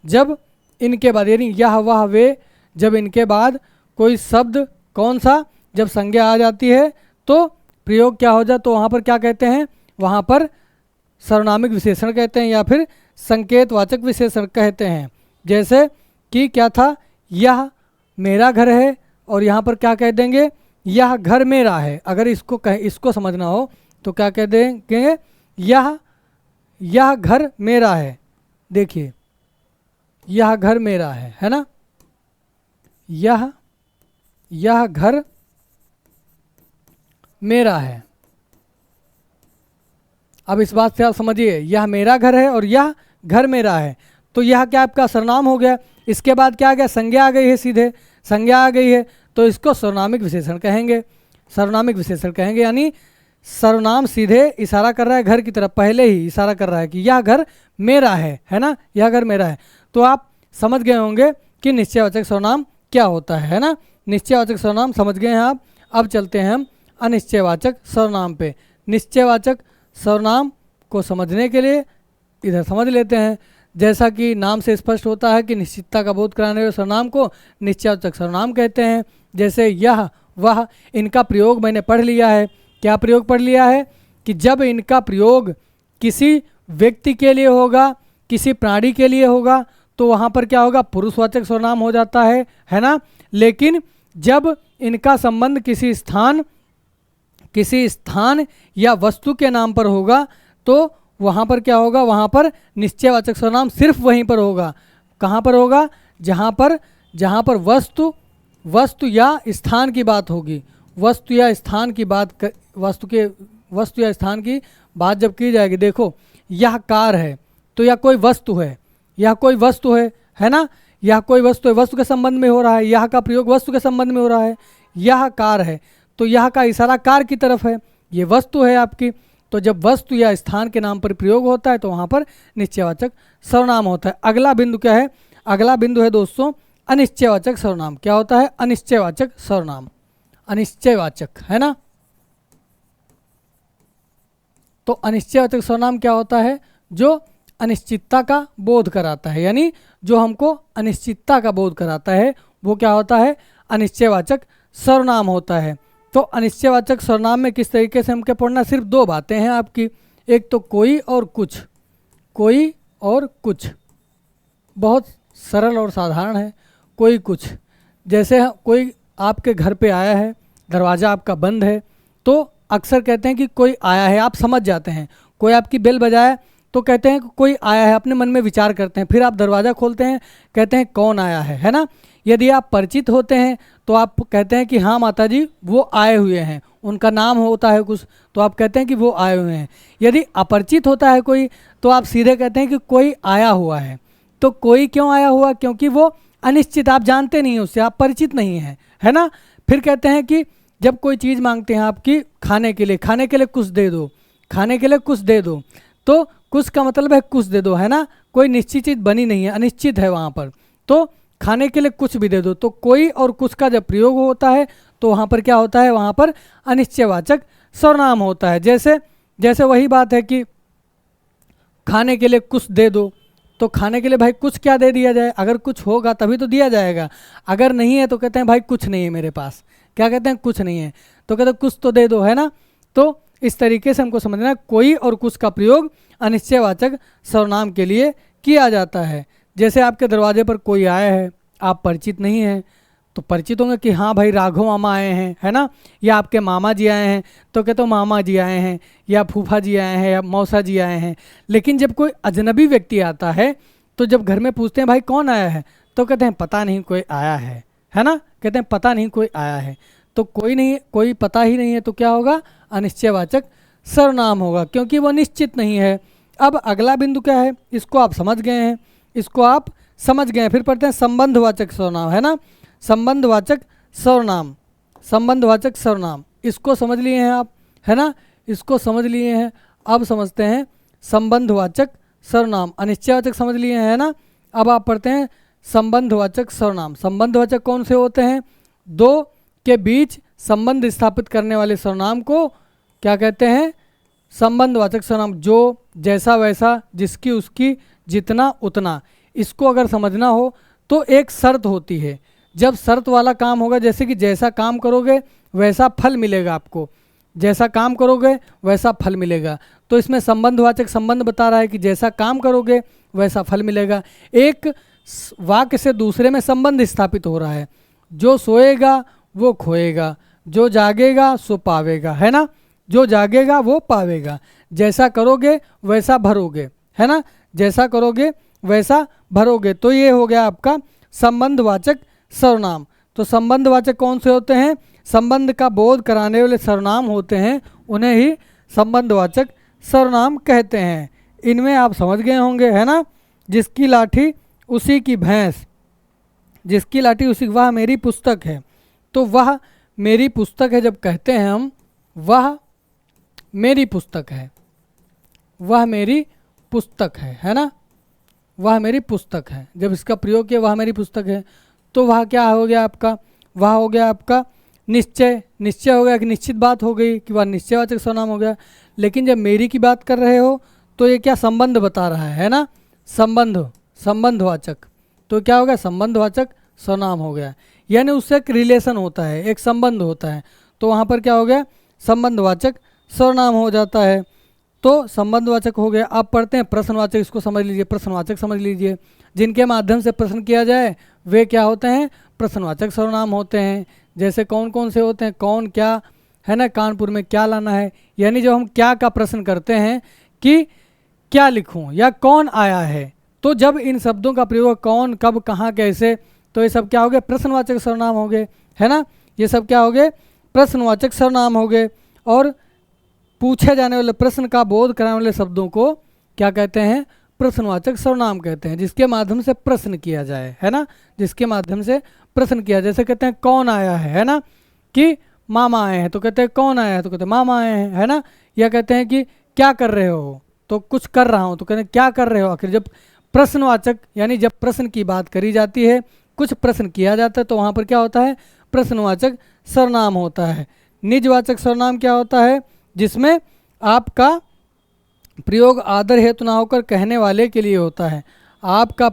जब इनके बाद यानी यह वह वे, जब इनके बाद कोई शब्द कौन सा, जब संज्ञा आ जाती है तो प्रयोग क्या हो जाए, तो वहाँ पर क्या कहते हैं, वहाँ पर सर्वनामिक विशेषण कहते हैं या फिर संकेतवाचक विशेषण कहते हैं। जैसे कि क्या था, यह मेरा घर है और यहाँ पर क्या कह देंगे, यह घर मेरा है। अगर इसको समझना हो तो क्या कह देंगे, यह घर मेरा है। देखिए यह घर मेरा है ना, यह घर मेरा है। अब इस बात से आप समझिए, यह मेरा घर है और यह घर मेरा है, तो यह क्या आपका सर्वनाम हो गया। इसके बाद क्या आ गया, संज्ञा आ गई है, सीधे संज्ञा आ गई है तो इसको सर्वनामिक विशेषण कहेंगे। सर्वनामिक विशेषण कहेंगे यानी सर्वनाम सीधे इशारा कर रहा है घर की तरफ, पहले ही इशारा कर रहा है कि यह घर मेरा है ना, यह घर मेरा है। तो आप समझ गए होंगे कि निश्चयवाचक सर्वनाम क्या होता है ना। निश्चयवाचक सर्वनाम समझ गए हैं आप। अब चलते हैं हम अनिश्चयवाचक सर्वनाम पे। निश्चयवाचक सर्वनाम को समझने के लिए इधर समझ लेते हैं। जैसा कि नाम से स्पष्ट होता है कि निश्चितता का बोध कराने वाले सर्वनाम को निश्चयवाचक सर्वनाम कहते हैं। जैसे यह वह, इनका प्रयोग मैंने पढ़ लिया है। क्या प्रयोग पढ़ लिया है कि जब इनका प्रयोग किसी व्यक्ति के लिए होगा, किसी प्राणी के लिए होगा तो वहाँ पर क्या होगा, पुरुषवाचक सर्वनाम हो जाता है ना। लेकिन जब इनका संबंध किसी स्थान या वस्तु के नाम पर होगा तो वहाँ पर क्या होगा, वहाँ पर निश्चयवाचक सर्वनाम सिर्फ वहीं पर होगा। कहाँ पर होगा, जहाँ पर वस्तु या स्थान की बात होगी। वस्तु या स्थान की बात जब की जाएगी, देखो यह कार है तो यह कोई वस्तु है, है ना। यह कोई वस्तु है, वस्तु के संबंध में हो रहा है, यह का प्रयोग वस्तु के संबंध में हो रहा है। यह कार है तो यह का इशारा कार की तरफ है, ये वस्तु है आपकी। तो जब वस्तु या स्थान के नाम पर प्रयोग होता है तो वहाँ पर निश्चयवाचक सर्वनाम होता है। अगला बिंदु क्या है, अगला बिंदु है दोस्तों अनिश्चयवाचक सर्वनाम। क्या होता है, अनिश्चयवाचक सर्वनाम, अनिश्चयवाचक, है ना। तो अनिश्चयवाचक सर्वनाम क्या होता है, जो अनिश्चितता का बोध कराता है, यानी जो हमको अनिश्चितता का बोध कराता है वो क्या होता है, अनिश्चयवाचक सर्वनाम होता है। तो अनिश्चयवाचक सर्वनाम में किस तरीके से हमको पढ़ना, सिर्फ दो बातें हैं आपकी, एक तो कोई और कुछ। कोई और कुछ बहुत सरल और साधारण है। कोई कुछ, जैसे कोई आपके घर पे आया है, दरवाज़ा आपका बंद है तो अक्सर कहते हैं कि कोई आया है, आप समझ जाते हैं। कोई आपकी बेल बजाए तो कहते हैं कि कोई आया है, अपने मन में विचार करते हैं, फिर आप दरवाज़ा खोलते हैं, कहते हैं कौन आया है ना। यदि आप परिचित होते हैं तो आप कहते हैं कि हाँ माता जी वो आए हुए हैं, उनका नाम होता है कुछ तो आप कहते हैं कि वो आए हुए हैं। यदि अपरिचित होता है कोई तो आप सीधे कहते हैं कि कोई आया हुआ है। तो कोई क्यों आया हुआ, क्योंकि वो अनिश्चित, आप जानते नहीं उससे, आप परिचित नहीं हैं, है ना। फिर कहते हैं कि जब कोई चीज़ मांगते हैं आपकी खाने के लिए कुछ दे दो, खाने के लिए कुछ दे दो, तो कुछ का मतलब है कुछ दे दो, है ना। कोई निश्चित चीज़ बनी नहीं है, अनिश्चित है वहाँ पर। तो खाने के लिए कुछ भी दे दो। तो कोई और कुछ का जब प्रयोग होता है तो वहाँ पर क्या होता है, वहाँ पर अनिश्चयवाचक सर्वनाम होता है। जैसे जैसे वही बात है कि खाने के लिए कुछ दे दो, तो खाने के लिए भाई कुछ क्या दे दिया जाए, अगर कुछ होगा तभी तो दिया जाएगा, अगर नहीं है तो कहते हैं भाई कुछ नहीं है मेरे पास, क्या कहते हैं, कुछ नहीं है, तो कहते हैं कुछ तो दे दो, है ना। तो इस तरीके से हमको समझना है कोई और कुछ का प्रयोग अनिश्चयवाचक सर्वनाम के लिए किया जाता है। जैसे आपके दरवाजे पर कोई आया है, आप परिचित नहीं हैं, तो परिचित होंगे कि हाँ भाई राघव मामा आए हैं, है ना, या आपके मामा जी आए हैं तो कहते हो मामा जी आए हैं, या फूफा जी आए हैं, या मौसा जी आए हैं। लेकिन जब कोई अजनबी व्यक्ति आता है तो जब घर में पूछते हैं भाई कौन आया है, तो कहते हैं पता नहीं कोई आया है ना, कहते हैं पता नहीं कोई आया है। तो कोई नहीं, कोई पता ही नहीं है तो क्या होगा, अनिश्चयवाचक सर्वनाम होगा, क्योंकि वो निश्चित नहीं है। अब अगला बिंदु क्या है, इसको आप समझ गए हैं, इसको आप समझ गए हैं। फिर पढ़ते हैं संबंधवाचक सर्वनाम, है ना, संबंधवाचक सर्वनाम, संबंधवाचक सर्वनाम, इसको समझ लिए हैं आप, है ना, इसको समझ लिए हैं। अब समझते हैं संबंधवाचक सर्वनाम, अनिश्चयवाचक समझ लिए हैं, है ना। अब आप पढ़ते हैं संबंधवाचक सर्वनाम। संबंधवाचक कौन से होते हैं, दो के बीच संबंध स्थापित करने वाले सर्वनाम को क्या कहते हैं, संबंधवाचक सर्वनाम। जो, जैसा वैसा, जिसकी उसकी, जितना उतना, इसको अगर समझना हो तो एक शर्त होती है। जब शर्त वाला काम होगा, जैसे कि जैसा काम करोगे वैसा फल मिलेगा आपको, जैसा काम करोगे वैसा फल मिलेगा, तो इसमें संबंधवाचक संबंध बता रहा है कि जैसा काम करोगे वैसा फल मिलेगा। एक वाक्य से दूसरे में संबंध स्थापित हो रहा है, जो सोएगा वो खोएगा, जो जागेगा सो पावेगा, है ना, जो जागेगा वो पावेगा, जैसा करोगे वैसा भरोगे, है ना, जैसा करोगे वैसा भरोगे। तो ये हो गया आपका संबंधवाचक सर्वनाम। तो संबंधवाचक कौन से होते हैं, संबंध का बोध कराने वाले सर्वनाम होते हैं, उन्हें ही संबंधवाचक सर्वनाम कहते हैं। इनमें आप समझ गए होंगे, है ना, जिसकी लाठी उसी की भैंस, जिसकी लाठी उसी, वह मेरी पुस्तक है। तो वह मेरी पुस्तक है जब कहते हैं हम, वह मेरी पुस्तक है, वह मेरी पुस्तक है ना, वह मेरी पुस्तक है, जब इसका प्रयोग किया वह मेरी पुस्तक है, तो वह क्या हो गया आपका, वह हो गया आपका निश्चय, निश्चय हो गया कि निश्चित बात हो गई कि वह निश्चयवाचक सर्वनाम हो गया। लेकिन जब मेरी की बात कर रहे हो तो ये क्या संबंध बता रहा है ना, संबंध, संबंधवाचक, तो क्या हो गया, संबंधवाचक सर्वनाम हो गया, यानी उससे एक रिलेशन होता है, एक संबंध होता है, तो वहाँ पर क्या हो गया, संबंधवाचक सर्वनाम हो जाता है। तो संबंधवाचक हो गया। अब पढ़ते हैं प्रश्नवाचक, इसको समझ लीजिए, प्रश्नवाचक समझ लीजिए, जिनके माध्यम से प्रश्न किया जाए वे क्या होते हैं, प्रश्नवाचक सर्वनाम होते हैं। जैसे कौन कौन से होते हैं, कौन क्या, है ना, कानपुर में क्या लाना है, यानी जब हम क्या का प्रश्न करते हैं कि क्या लिखूं या कौन आया है, तो जब इन शब्दों का प्रयोग कौन, कब, कहाँ, कैसे, तो ये सब क्या हो गए, प्रश्नवाचक सर्वनाम हो गए, है ना, ये सब क्या हो गए, प्रश्नवाचक सर्वनाम हो गए। और पूछे जाने वाले प्रश्न का बोध कराने वाले शब्दों को क्या कहते हैं, प्रश्नवाचक सर्वनाम कहते हैं, जिसके माध्यम से प्रश्न किया जाए, है ना, जिसके माध्यम से प्रश्न किया, जैसे कहते हैं कौन आया है ना, कि मामा आए हैं, तो कहते हैं कौन आया है, तो कहते हैं मामा आए हैं, है ना, या कहते हैं कि क्या कर रहे हो, तो कुछ कर रहा हूँ, तो कहते हैं क्या कर रहे हो। आखिर जब प्रश्नवाचक, यानी जब प्रश्न की बात करी जाती है, कुछ प्रश्न किया जाता है, तो वहाँ पर क्या होता है, प्रश्नवाचक सर्वनाम होता है। निजवाचक सर्वनाम क्या होता है, जिसमें आपका प्रयोग आदर हेतु ना होकर कहने वाले के लिए होता है। आपका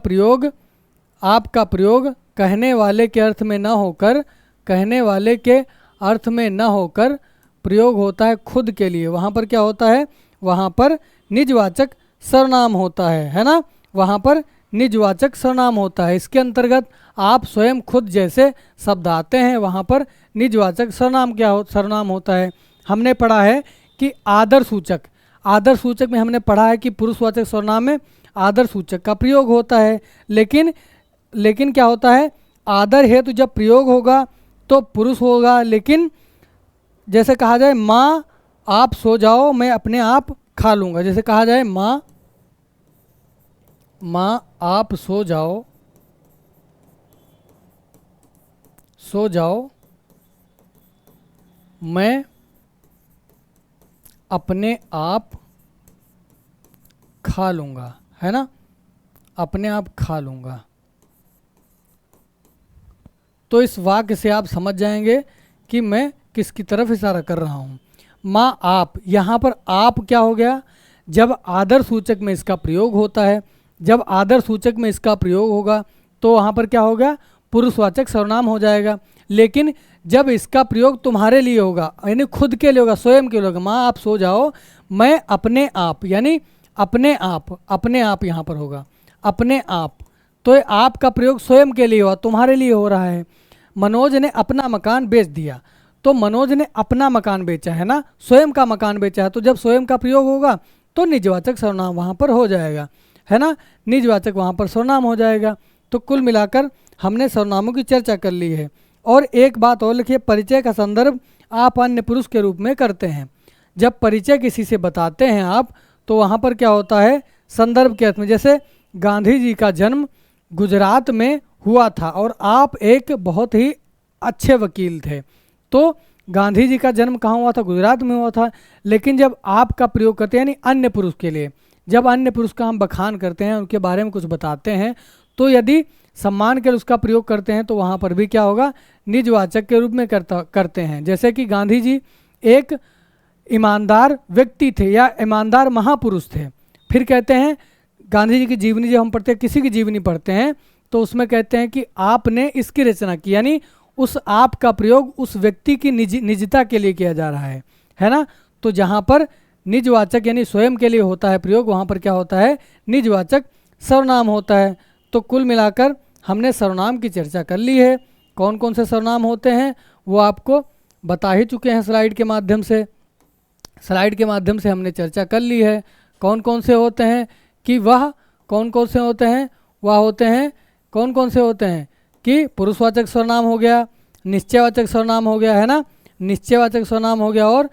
प्रयोग कहने वाले के अर्थ में न होकर, कहने वाले के अर्थ में न होकर प्रयोग होता है खुद के लिए, वहाँ पर क्या होता है, वहाँ पर निजवाचक सर्वनाम होता है ना, वहाँ पर निजवाचक सर्वनाम होता है। इसके अंतर्गत आप स्वयं खुद जैसे शब्द आते हैं, वहाँ पर निजवाचक सर्वनाम सर्वनाम होता है। हमने पढ़ा है कि आदर सूचक, आदर सूचक में हमने पढ़ा है कि पुरुषवाचक सर्वनाम में आदर सूचक का प्रयोग होता है, लेकिन क्या होता है, आदर हेतु जब प्रयोग होगा तो पुरुष होगा, लेकिन जैसे कहा जाए माँ आप सो जाओ मैं अपने आप खा लूँगा, जैसे कहा जाए माँ आप सो जाओ, सो जाओ मैं अपने आप खा लूँगा, है ना, अपने आप खा लूँगा, तो इस वाक्य से आप समझ जाएंगे कि मैं किसकी तरफ इशारा कर रहा हूँ। माँ आप, यहाँ पर आप क्या हो गया, जब आदर सूचक में इसका प्रयोग होता है, जब आदर सूचक में इसका प्रयोग होगा तो वहाँ पर क्या होगा, पुरुषवाचक सर्वनाम हो जाएगा। लेकिन जब इसका प्रयोग तुम्हारे लिए होगा, यानी खुद के लिए होगा, स्वयं के लिए होगा, माँ आप सो जाओ, मैं अपने आप, यानी अपने आप यहाँ पर होगा, अपने आप। तो ये आप का प्रयोग स्वयं के लिए हुआ, तुम्हारे लिए हो रहा है। मनोज ने अपना मकान बेच दिया, तो मनोज ने अपना मकान बेचा है ना, स्वयं का मकान बेचा है, तो जब स्वयं का प्रयोग होगा तो निजवाचक सर्वनाम वहाँ पर हो जाएगा, है ना, निजवाचक वहाँ पर सर्वनाम हो जाएगा। तो कुल मिलाकर हमने सर्वनामों की चर्चा कर ली है। और एक बात और लिखिए, परिचय का संदर्भ आप अन्य पुरुष के रूप में करते हैं। जब परिचय किसी से बताते हैं आप, तो वहाँ पर क्या होता है, संदर्भ के अर्थ में। जैसे गांधी जी का जन्म गुजरात में हुआ था और आप एक बहुत ही अच्छे वकील थे, तो गांधी जी का जन्म कहाँ हुआ था, गुजरात में हुआ था। लेकिन जब आप का प्रयोग करते हैं, यानी अन्य पुरुष के लिए, जब अन्य पुरुष का हम बखान करते हैं, उनके बारे में कुछ बताते हैं, तो यदि सम्मान के लिए उसका प्रयोग करते हैं तो वहाँ पर भी क्या होगा, निजवाचक के रूप में करते हैं। जैसे कि गांधी जी एक ईमानदार व्यक्ति थे या ईमानदार महापुरुष थे। फिर कहते हैं गांधी जी की जीवनी जब हम पढ़ते हैं, किसी की जीवनी पढ़ते हैं, तो उसमें कहते हैं कि आपने इसकी रचना की, यानी उस आप का प्रयोग उस व्यक्ति की निजता के लिए किया जा रहा है ना। तो जहाँ पर निजवाचक यानी स्वयं के लिए होता है प्रयोग, वहाँ पर क्या होता है, निजवाचक सर्वनाम होता है। तो कुल मिलाकर हमने सर्वनाम की चर्चा कर ली है। कौन कौन से सर्वनाम होते हैं वो आपको बता ही चुके हैं स्लाइड के माध्यम से। स्लाइड के माध्यम से हमने चर्चा कर ली है कौन कौन से होते हैं, कि वह कौन कौन से होते हैं, वह होते हैं कौन कौन से होते हैं, कि पुरुषवाचक सर्वनाम हो गया, निश्चयवाचक सर्वनाम हो गया, है ना, निश्चयवाचक सर्वनाम हो गया, और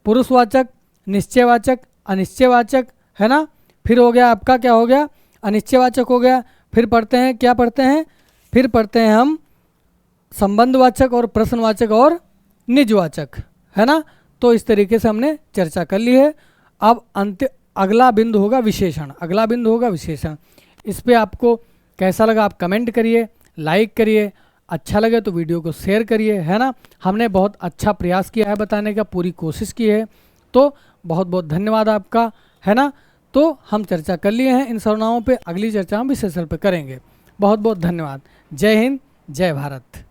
पुरुषवाचक, निश्चयवाचक, अनिश्चयवाचक, है ना। फिर हो गया आपका क्या हो गया, अनिश्चयवाचक हो गया। फिर पढ़ते हैं, क्या पढ़ते हैं, फिर पढ़ते हैं हम संबंधवाचक और प्रश्नवाचक और निजवाचक, है ना। तो इस तरीके से हमने चर्चा कर ली है। अब अगला बिंदु होगा विशेषण, अगला बिंदु होगा विशेषण। इस पे आपको कैसा लगा आप कमेंट करिए, लाइक करिए, अच्छा लगे तो वीडियो को शेयर करिए, है ना। हमने बहुत अच्छा प्रयास किया है बताने का, पूरी कोशिश की है, तो बहुत बहुत धन्यवाद आपका, है ना। तो हम चर्चा कर लिए हैं इन सर्वनामों पे, अगली चर्चा हम विशेषण पे करेंगे। बहुत बहुत धन्यवाद। जय हिंद, जय भारत।